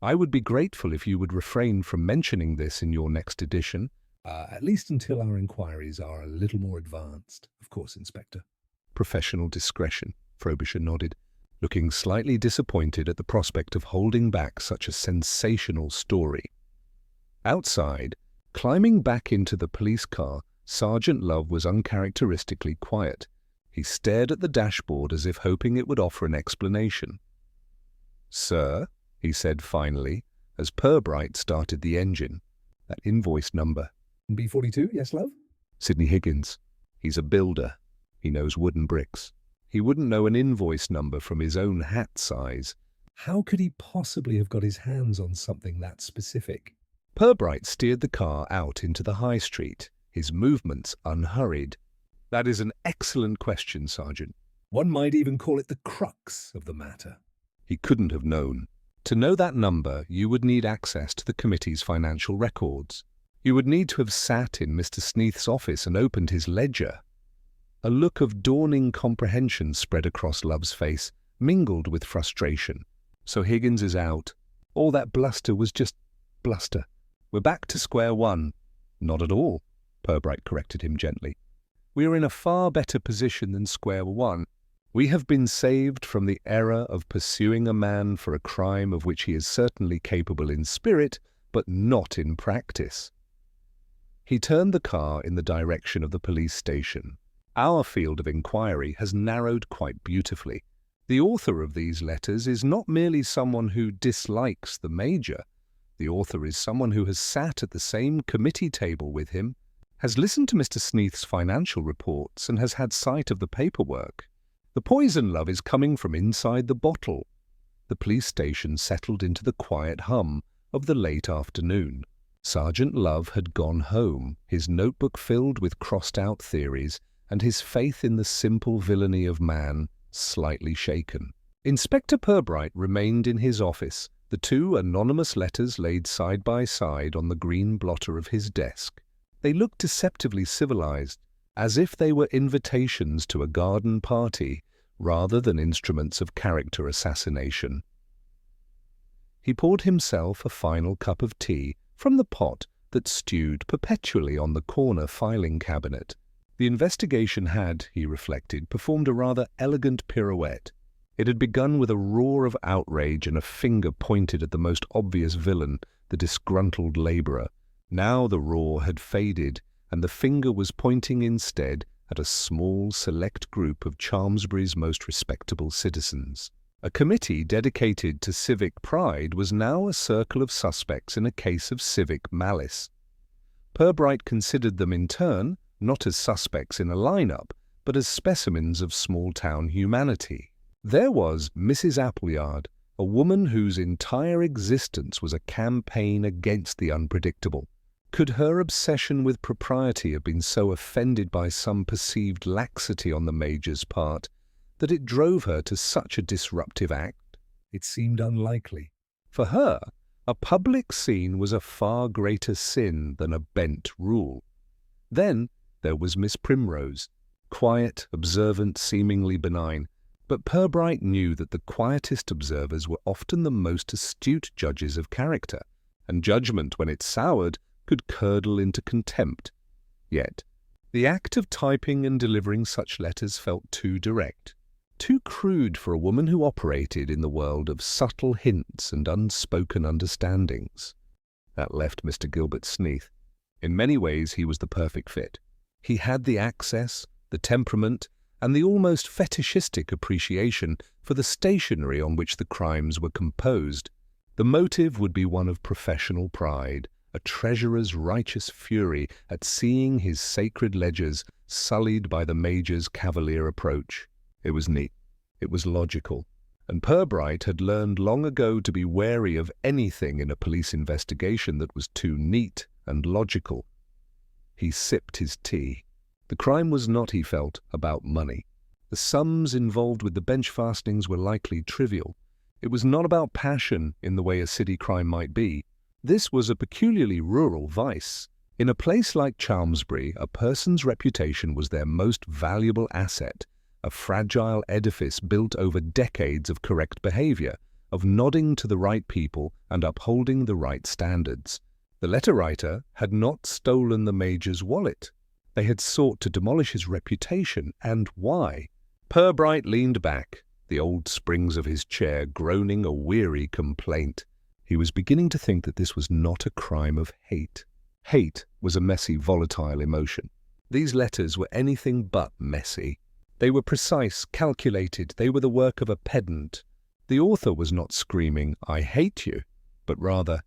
I would be grateful if you would refrain from mentioning this in your next edition." At least until our inquiries are a little more advanced, of course, Inspector." "Professional discretion," Frobisher nodded, looking slightly disappointed at the prospect of holding back such a sensational story. Outside, climbing back into the police car, Sergeant Love was uncharacteristically quiet. He stared at the dashboard as if hoping it would offer an explanation. "Sir," he said finally, as Purbright started the engine. "That invoice number." B42, yes, Love? "Sidney Higgins." He's a builder. He knows wooden bricks. He wouldn't know an invoice number from his own hat size. How could he possibly have got his hands on something that specific? Purbright steered the car out into the high street, his movements unhurried. That is an excellent question, Sergeant. One might even call it the crux of the matter. He couldn't have known. To know that number, you would need access to the committee's financial records. You would need to have sat in Mr. Sneath's office and opened his ledger. A look of dawning comprehension spread across Love's face, mingled with frustration. So Higgins is out. All that bluster was just bluster. We're back to square one. Not at all, Purbright corrected him gently. We are in a far better position than square one. We have been saved from the error of pursuing a man for a crime of which he is certainly capable in spirit, but not in practice. He turned the car in the direction of the police station. Our field of inquiry has narrowed quite beautifully. The author of these letters is not merely someone who dislikes the Major. The author is someone who has sat at the same committee table with him, has listened to Mr. Sneath's financial reports, and has had sight of the paperwork. The poison, Love, is coming from inside the bottle. The police station settled into the quiet hum of the late afternoon. Sergeant Love had gone home, his notebook filled with crossed-out theories, and his faith in the simple villainy of man slightly shaken. Inspector Purbright remained in his office, the two anonymous letters laid side by side on the green blotter of his desk. They looked deceptively civilized, as if they were invitations to a garden party rather than instruments of character assassination. He poured himself a final cup of tea from the pot that stewed perpetually on the corner filing cabinet. The investigation had, he reflected, performed a rather elegant pirouette. It had begun with a roar of outrage and a finger pointed at the most obvious villain, the disgruntled labourer. Now the roar had faded, and the finger was pointing instead at a small, select group of Chalmsbury's most respectable citizens. A committee dedicated to civic pride was now a circle of suspects in a case of civic malice. Purbright considered them in turn not as suspects in a lineup, but as specimens of small-town humanity. There was Mrs. Appleyard, a woman whose entire existence was a campaign against the unpredictable. Could her obsession with propriety have been so offended by some perceived laxity on the Major's part that it drove her to such a disruptive act? It seemed unlikely. For her, a public scene was a far greater sin than a bent rule. Then there was Miss Primrose, quiet, observant, seemingly benign, but Purbright knew that the quietest observers were often the most astute judges of character, and judgment, when it soured, could curdle into contempt. Yet, the act of typing and delivering such letters felt too direct, too crude for a woman who operated in the world of subtle hints and unspoken understandings. That left Mr. Gilbert Sneath. In many ways he was the perfect fit. He had the access, the temperament, and the almost fetishistic appreciation for the stationery on which the crimes were composed. The motive would be one of professional pride, a treasurer's righteous fury at seeing his sacred ledgers sullied by the Major's cavalier approach. It was neat. It was logical. And Purbright had learned long ago to be wary of anything in a police investigation that was too neat and logical. He sipped his tea. The crime was not, he felt, about money. The sums involved with the bench fastenings were likely trivial. It was not about passion in the way a city crime might be. This was a peculiarly rural vice. In a place like Chalmsbury, a person's reputation was their most valuable asset, a fragile edifice built over decades of correct behavior, of nodding to the right people and upholding the right standards. The letter writer had not stolen the Major's wallet. They had sought to demolish his reputation, and why? Purbright leaned back, the old springs of his chair groaning a weary complaint. He was beginning to think that this was not a crime of hate. Hate was a messy, volatile emotion. These letters were anything but messy. They were precise, calculated. They were the work of a pedant. The author was not screaming, "I hate you," but rather,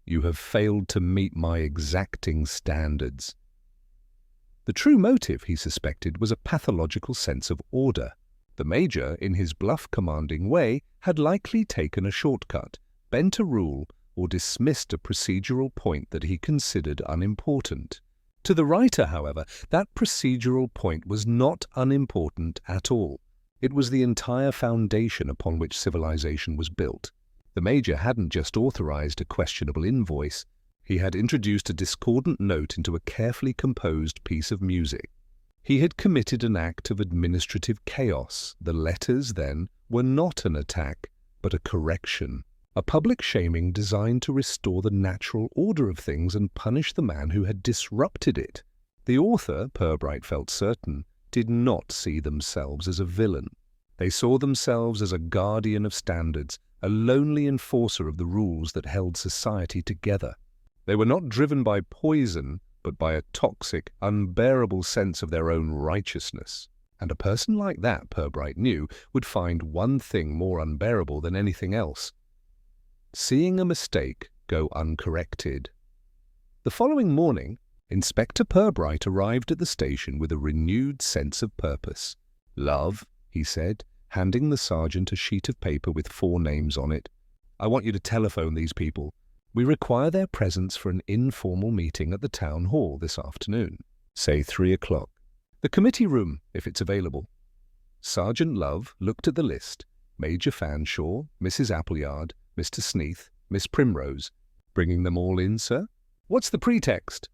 "You have failed to meet my exacting standards." The true motive, he suspected, was a pathological sense of order. The Major, in his bluff, commanding way, had likely taken a shortcut, bent a rule, or dismissed a procedural point that he considered unimportant. To the writer, however, that procedural point was not unimportant at all. It was the entire foundation upon which civilization was built. The Major hadn't just authorized a questionable invoice, he had introduced a discordant note into a carefully composed piece of music. He had committed an act of administrative chaos. The letters, then, were not an attack, but a correction, a public shaming designed to restore the natural order of things and punish the man who had disrupted it. The author, Purbright felt certain, did not see themselves as a villain. They saw themselves as a guardian of standards, a lonely enforcer of the rules that held society together. They were not driven by poison, but by a toxic, unbearable sense of their own righteousness. And a person like that, Purbright knew, would find one thing more unbearable than anything else: seeing a mistake go uncorrected. The following morning, Inspector Purbright arrived at the station with a renewed sense of purpose. "Love," he said, handing the sergeant a sheet of paper with 4 names on it, "I want you to telephone these people. We require their presence for an informal meeting at the town hall this afternoon. Say 3 o'clock. The committee room, if it's available." Sergeant Love looked at the list. Major Fanshaw, Mrs. Appleyard, Mr. Sneath, Miss Primrose. "Bringing them all in, sir?" "What's the pretext?"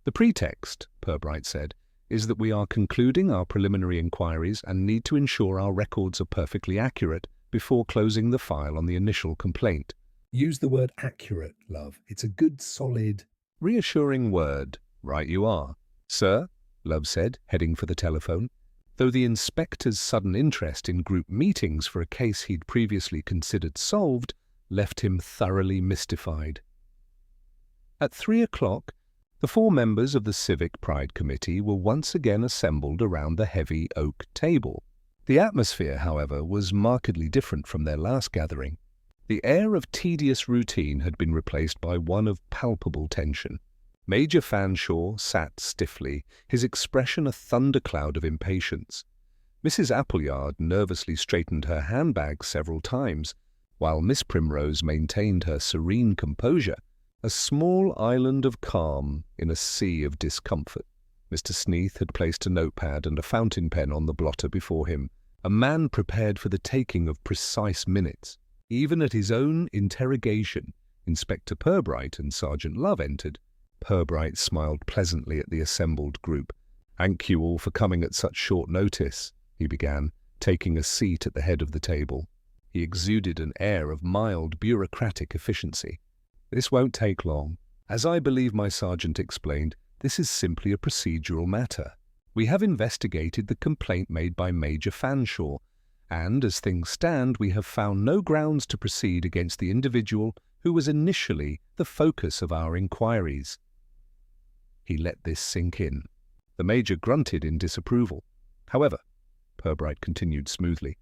"The pretext," Purbright said, "is that we are concluding our preliminary inquiries and need to ensure our records are perfectly accurate before closing the file on the initial complaint." Use the word accurate, Love. It's a good, solid... Reassuring word. Right you are. "Sir," Love said, heading for the telephone, though the inspector's sudden interest in group meetings for a case he'd previously considered solved left him thoroughly mystified. At 3 o'clock, the 4 members of the Civic Pride Committee were once again assembled around the heavy oak table. The atmosphere, however, was markedly different from their last gathering. The air of tedious routine had been replaced by one of palpable tension. Major Fanshaw sat stiffly, his expression a thundercloud of impatience. Mrs. Appleyard nervously straightened her handbag several times, while Miss Primrose maintained her serene composure, a small island of calm in a sea of discomfort. Mr. Sneath had placed a notepad and a fountain pen on the blotter before him, a man prepared for the taking of precise minutes. Even at his own interrogation, Inspector Purbright and Sergeant Love entered. Purbright smiled pleasantly at the assembled group. "Thank you all for coming at such short notice," he began, taking a seat at the head of the table. He exuded an air of mild bureaucratic efficiency. "This won't take long. As I believe my sergeant explained, this is simply a procedural matter. We have investigated the complaint made by Major Fanshaw, and as things stand, we have found no grounds to proceed against the individual who was initially the focus of our inquiries." He let this sink in. The Major grunted in disapproval. "However," Purbright continued smoothly,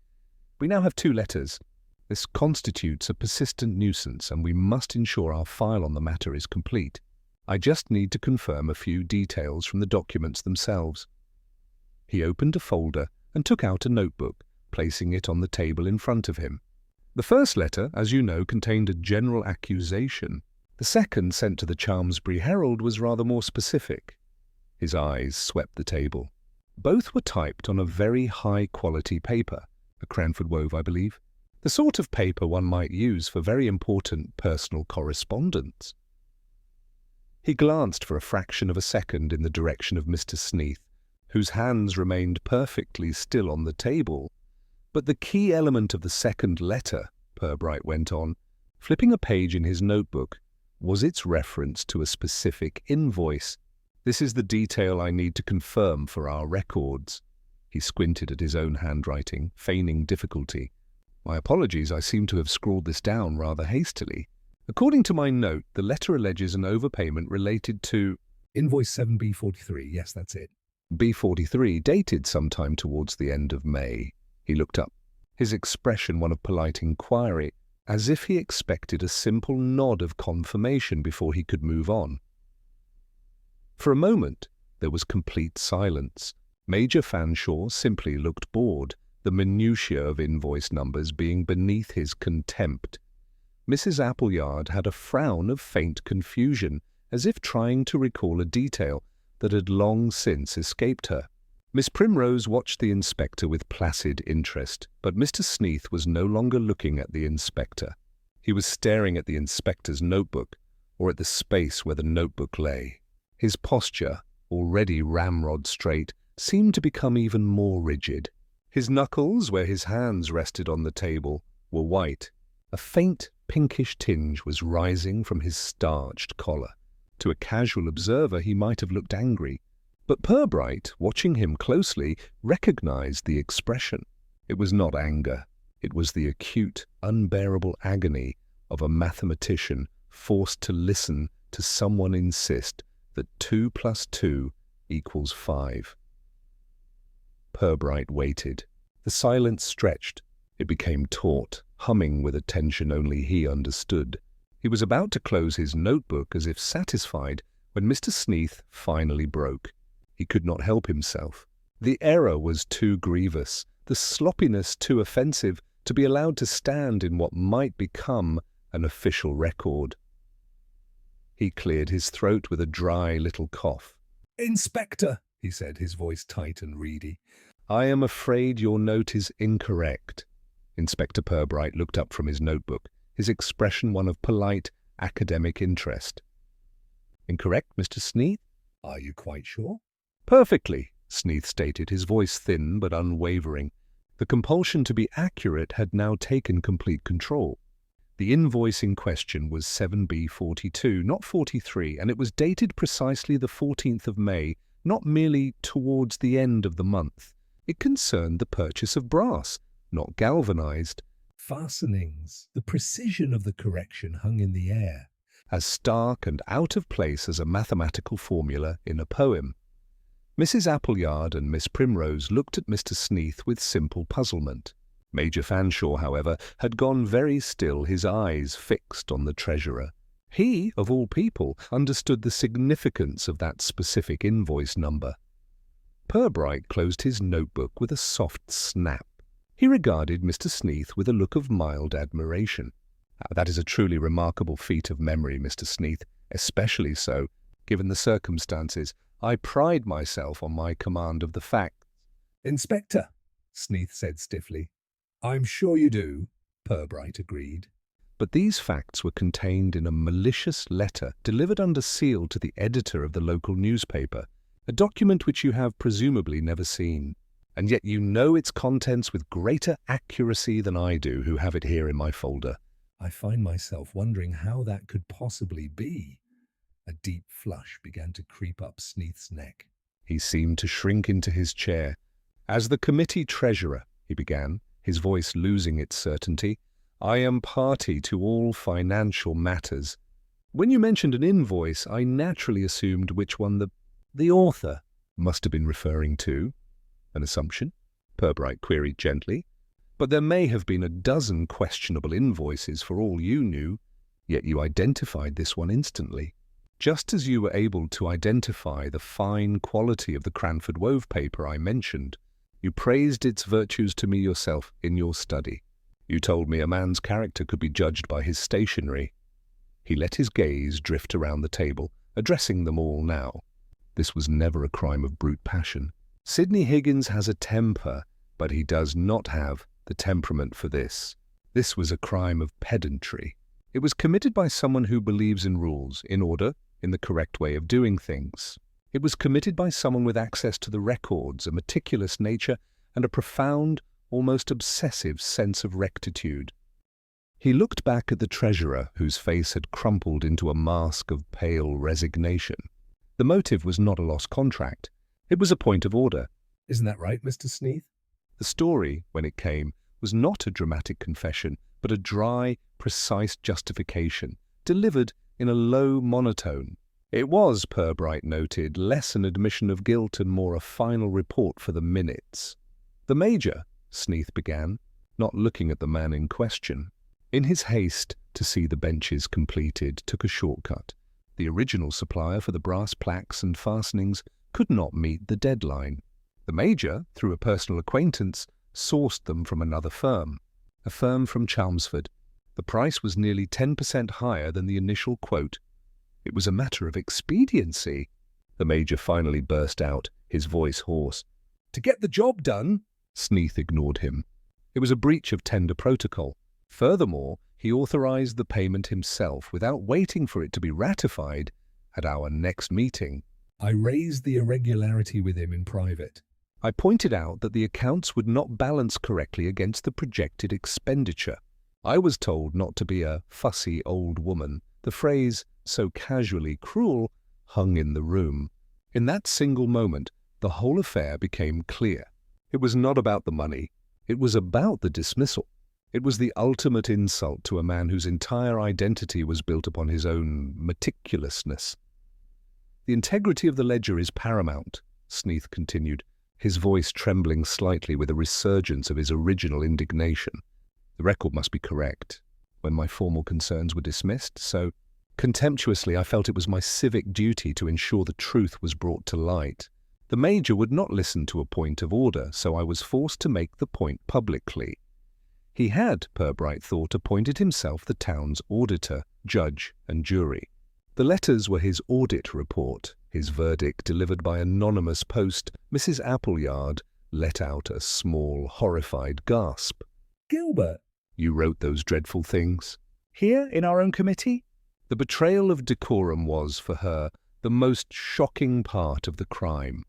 "we now have 2 letters. This constitutes a persistent nuisance, and we must ensure our file on the matter is complete. I just need to confirm a few details from the documents themselves." He opened a folder and took out a notebook, placing it on the table in front of him. The first letter, as you know, contained a general accusation. The second, sent to the Chalmsbury Herald, was rather more specific. His eyes swept the table. Both were typed on a very high-quality paper, a Cranford wove, I believe, the sort of paper one might use for very important personal correspondence. He glanced for a fraction of a second in the direction of Mr. Sneath, whose hands remained perfectly still on the table. "But the key element of the second letter," Purbright went on, flipping a page in his notebook, "was its reference to a specific invoice. This is the detail I need to confirm for our records." He squinted at his own handwriting, feigning difficulty. "My apologies, I seem to have scrawled this down rather hastily. According to my note, the letter alleges an overpayment related to..." Invoice 7B43, yes, that's it. B43, dated sometime towards the end of May. He looked up, his expression one of polite inquiry, as if he expected a simple nod of confirmation before he could move on. For a moment, There was complete silence. Major Fanshaw simply looked bored, the minutiae of invoice numbers being beneath his contempt. Mrs. Appleyard had a frown of faint confusion, as if trying to recall a detail that had long since escaped her. Miss Primrose watched the inspector with placid interest, but Mr. Sneath was no longer looking at the inspector. He was staring at the inspector's notebook, or at the space where the notebook lay. His posture, already ramrod straight, seemed to become even more rigid. His knuckles, where his hands rested on the table, were white. A faint pinkish tinge was rising from his starched collar. To a casual observer he might have looked angry, but Purbright, watching him closely, recognized the expression. It was not anger. It was the acute, unbearable agony of a mathematician forced to listen to someone insist that 2 + 2 = 5. Purbright waited. The silence stretched. It became taut, humming with a tension only he understood. He was about to close his notebook as if satisfied when Mr. Sneath finally broke. He could not help himself. The error was too grievous, the sloppiness too offensive to be allowed to stand in what might become an official record. He cleared his throat with a dry little cough. "Inspector," he said, his voice tight and reedy. "I am afraid your note is incorrect." Inspector Purbright looked up from his notebook, his expression one of polite, academic interest. "Incorrect, Mr. Sneath?" "Are you quite sure?" "Perfectly," Sneath stated, his voice thin but unwavering. The compulsion to be accurate had now taken complete control. The invoice in question was 7B42, not 43, and it was dated precisely the 14th of May, not merely towards the end of the month. It concerned the purchase of brass, not galvanized. Fastenings. The precision of the correction hung in the air, As stark and out of place as a mathematical formula in a poem. Mrs. Appleyard and Miss Primrose looked at Mr. Sneath with simple puzzlement. Major Fanshaw, however, had gone very still, his eyes fixed on the treasurer. He, of all people, understood the significance of that specific invoice number. Purbright closed his notebook with a soft snap. He regarded Mr. Sneath with a look of mild admiration. "That is a truly remarkable feat of memory, Mr. Sneath, especially so, given the circumstances. I pride myself on my command of the facts." "Inspector," Sneath said stiffly. "I'm sure you do," Purbright agreed. But these facts were contained in a malicious letter delivered under seal to the editor of the local newspaper, a document which you have presumably never seen. And yet you know its contents with greater accuracy than I do, who have it here in my folder. I find myself wondering how that could possibly be. A deep flush began to creep up Sneath's neck. He seemed to shrink into his chair. "As the committee treasurer," he began, his voice losing its certainty, "I am party to all financial matters. When you mentioned an invoice, I naturally assumed which one the author must have been referring to." "An assumption?" Purbright queried gently. "But there may have been a dozen questionable invoices for all you knew, yet you identified this one instantly. Just as you were able to identify the fine quality of the Cranford wove paper I mentioned, you praised its virtues to me yourself in your study. You told me a man's character could be judged by his stationery." He let his gaze drift around the table, addressing them all now. This was never a crime of brute passion. Sidney Higgins has a temper, but he does not have the temperament for this. This was a crime of pedantry. It was committed by someone who believes in rules, in order, in the correct way of doing things. It was committed by someone with access to the records, a meticulous nature, and a profound, almost obsessive sense of rectitude. He looked back at the treasurer, whose face had crumpled into a mask of pale resignation. The motive was not a lost contract. It was a point of order. "Isn't that right, Mr. Sneath?" The story, when it came, was not a dramatic confession, but a dry, precise justification, delivered in a low monotone. It was, Purbright noted, less an admission of guilt and more a final report for the minutes. "The Major," Sneath began, not looking at the man in question, in his haste to see the benches completed, took a shortcut. The original supplier for the brass plaques and fastenings could not meet the deadline. The Major, through a personal acquaintance, sourced them from another firm, a firm from Chalmsford. The price was nearly 10% higher than the initial quote. It was a matter of expediency. The Major finally burst out, his voice hoarse. To get the job done? Sneath ignored him. It was a breach of tender protocol. Furthermore, he authorized the payment himself without waiting for it to be ratified at our next meeting. I raised the irregularity with him in private. I pointed out that the accounts would not balance correctly against the projected expenditure. I was told not to be a fussy old woman. The phrase, so casually cruel, hung in the room. In that single moment, the whole affair became clear. It was not about the money. It was about the dismissal. It was the ultimate insult to a man whose entire identity was built upon his own meticulousness. The integrity of the ledger is paramount, Sneath continued, his voice trembling slightly with a resurgence of his original indignation. The record must be correct. When my formal concerns were dismissed, so contemptuously I felt it was my civic duty to ensure the truth was brought to light. The Major would not listen to a point of order, so I was forced to make the point publicly. He had, Purbright thought, appointed himself the town's auditor, judge, and jury. The letters were his audit report. His verdict, delivered by anonymous post, Mrs. Appleyard, let out a small, horrified gasp. Gilbert! You wrote those dreadful things? Here, in our own committee? The betrayal of decorum was, for her, the most shocking part of the crime.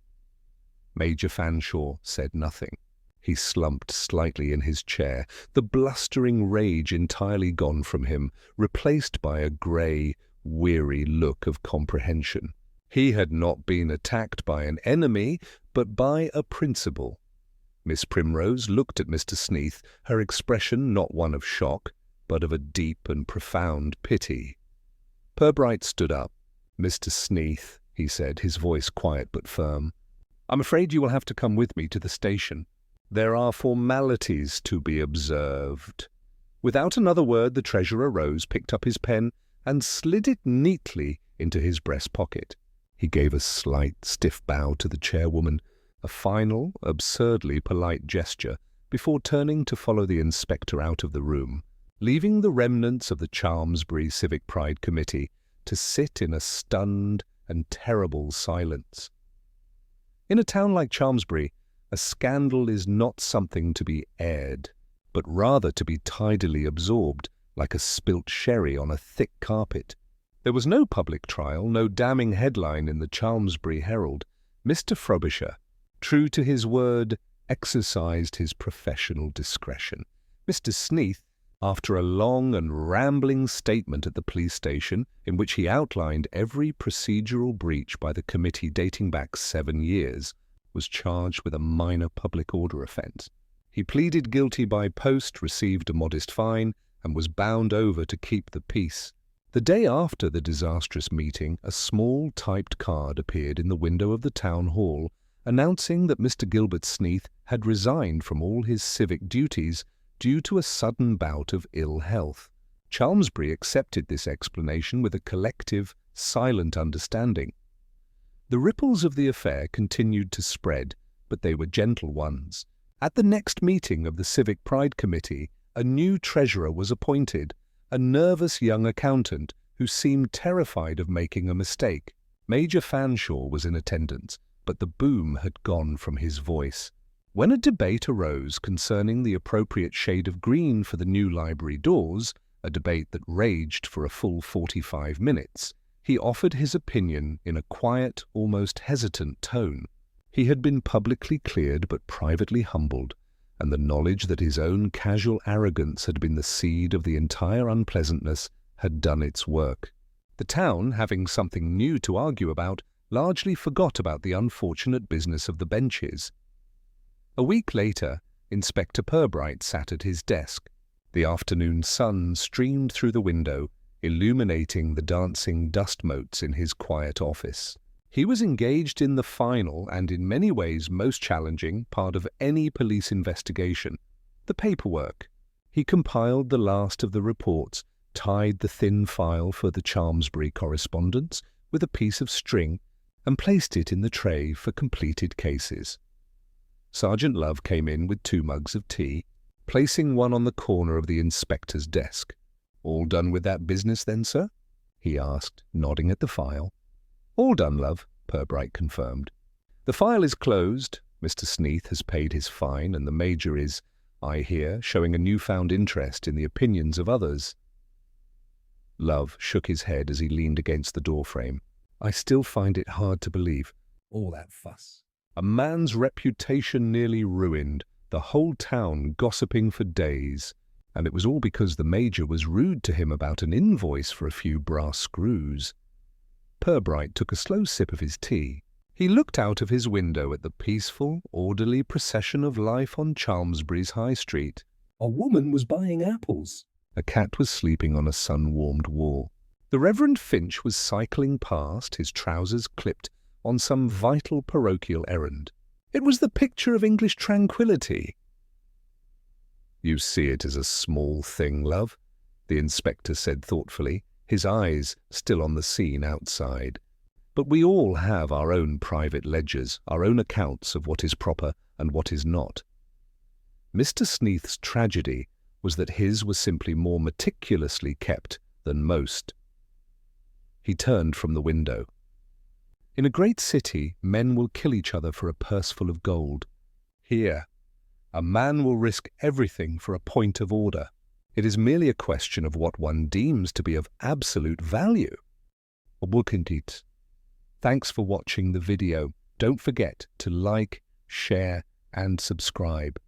Major Fanshaw said nothing. He slumped slightly in his chair, the blustering rage entirely gone from him, replaced by a grey, weary look of comprehension. He had not been attacked by an enemy, but by a principal. Miss Primrose looked at Mr. Sneath, her expression not one of shock, but of a deep and profound pity. Purbright stood up. Mr. Sneath, he said, his voice quiet but firm, I'm afraid you will have to come with me to the station. There are formalities to be observed. Without another word, the treasurer rose, picked up his pen, and slid it neatly into his breast pocket. He gave a slight, stiff bow to the chairwoman, a final, absurdly polite gesture, before turning to follow the inspector out of the room, leaving the remnants of the Chalmsbury Civic Pride Committee to sit in a stunned and terrible silence. In a town like Chalmsbury, a scandal is not something to be aired, but rather to be tidily absorbed, like a spilt sherry on a thick carpet. There was no public trial, no damning headline in the Chalmsbury Herald. Mr. Frobisher, true to his word, exercised his professional discretion. Mr. Sneath, after a long and rambling statement at the police station in which he outlined every procedural breach by the committee dating back 7 years, was charged with a minor public order offence. He pleaded guilty by post, received a modest fine, and was bound over to keep the peace. The day after the disastrous meeting, a small typed card appeared in the window of the town hall announcing that Mr. Gilbert Sneath had resigned from all his civic duties due to a sudden bout of ill health. Chalmsbury accepted this explanation with a collective, silent understanding. The ripples of the affair continued to spread, but they were gentle ones. At the next meeting of the Civic Pride Committee, a new treasurer was appointed, a nervous young accountant who seemed terrified of making a mistake. Major Fanshaw was in attendance, but the boom had gone from his voice. When a debate arose concerning the appropriate shade of green for the new library doors, a debate that raged for a full 45 minutes, he offered his opinion in a quiet, almost hesitant tone. He had been publicly cleared but privately humbled, and the knowledge that his own casual arrogance had been the seed of the entire unpleasantness had done its work. The town, having something new to argue about, largely forgot about the unfortunate business of the benches. A week later, Inspector Purbright sat at his desk. The afternoon sun streamed through the window, illuminating the dancing dust motes in his quiet office. He was engaged in the final and in many ways most challenging part of any police investigation, the paperwork. He compiled the last of the reports, tied the thin file for the Chalmsbury correspondence with a piece of string, and placed it in the tray for completed cases. Sergeant Love came in with 2 mugs of tea, placing one on the corner of the inspector's desk. "All done with that business then, sir?" he asked, nodding at the file. "All done, Love," Purbright confirmed. "The file is closed. Mr. Sneath has paid his fine, and the Major is, I hear, showing a newfound interest in the opinions of others." Love shook his head as he leaned against the doorframe. "I still find it hard to believe. All that fuss. A man's reputation nearly ruined, the whole town gossiping for days, and it was all because the Major was rude to him about an invoice for a few brass screws." Purbright took a slow sip of his tea. He looked out of his window at the peaceful, orderly procession of life on Chalmsbury's High Street. A woman was buying apples. A cat was sleeping on a sun-warmed wall. The Reverend Finch was cycling past, his trousers clipped, on some vital parochial errand. It was the picture of English tranquillity. "You see it as a small thing, Love," the inspector said thoughtfully, his eyes still on the scene outside. "But we all have our own private ledgers, our own accounts of what is proper and what is not. Mr. Sneath's tragedy was that his was simply more meticulously kept than most." He turned from the window. "In a great city, men will kill each other for a purseful of gold. Here, a man will risk everything for a point of order. It is merely a question of what one deems to be of absolute value." Wohlkennt. Thanks for watching the video. Don't forget to like, share, and subscribe.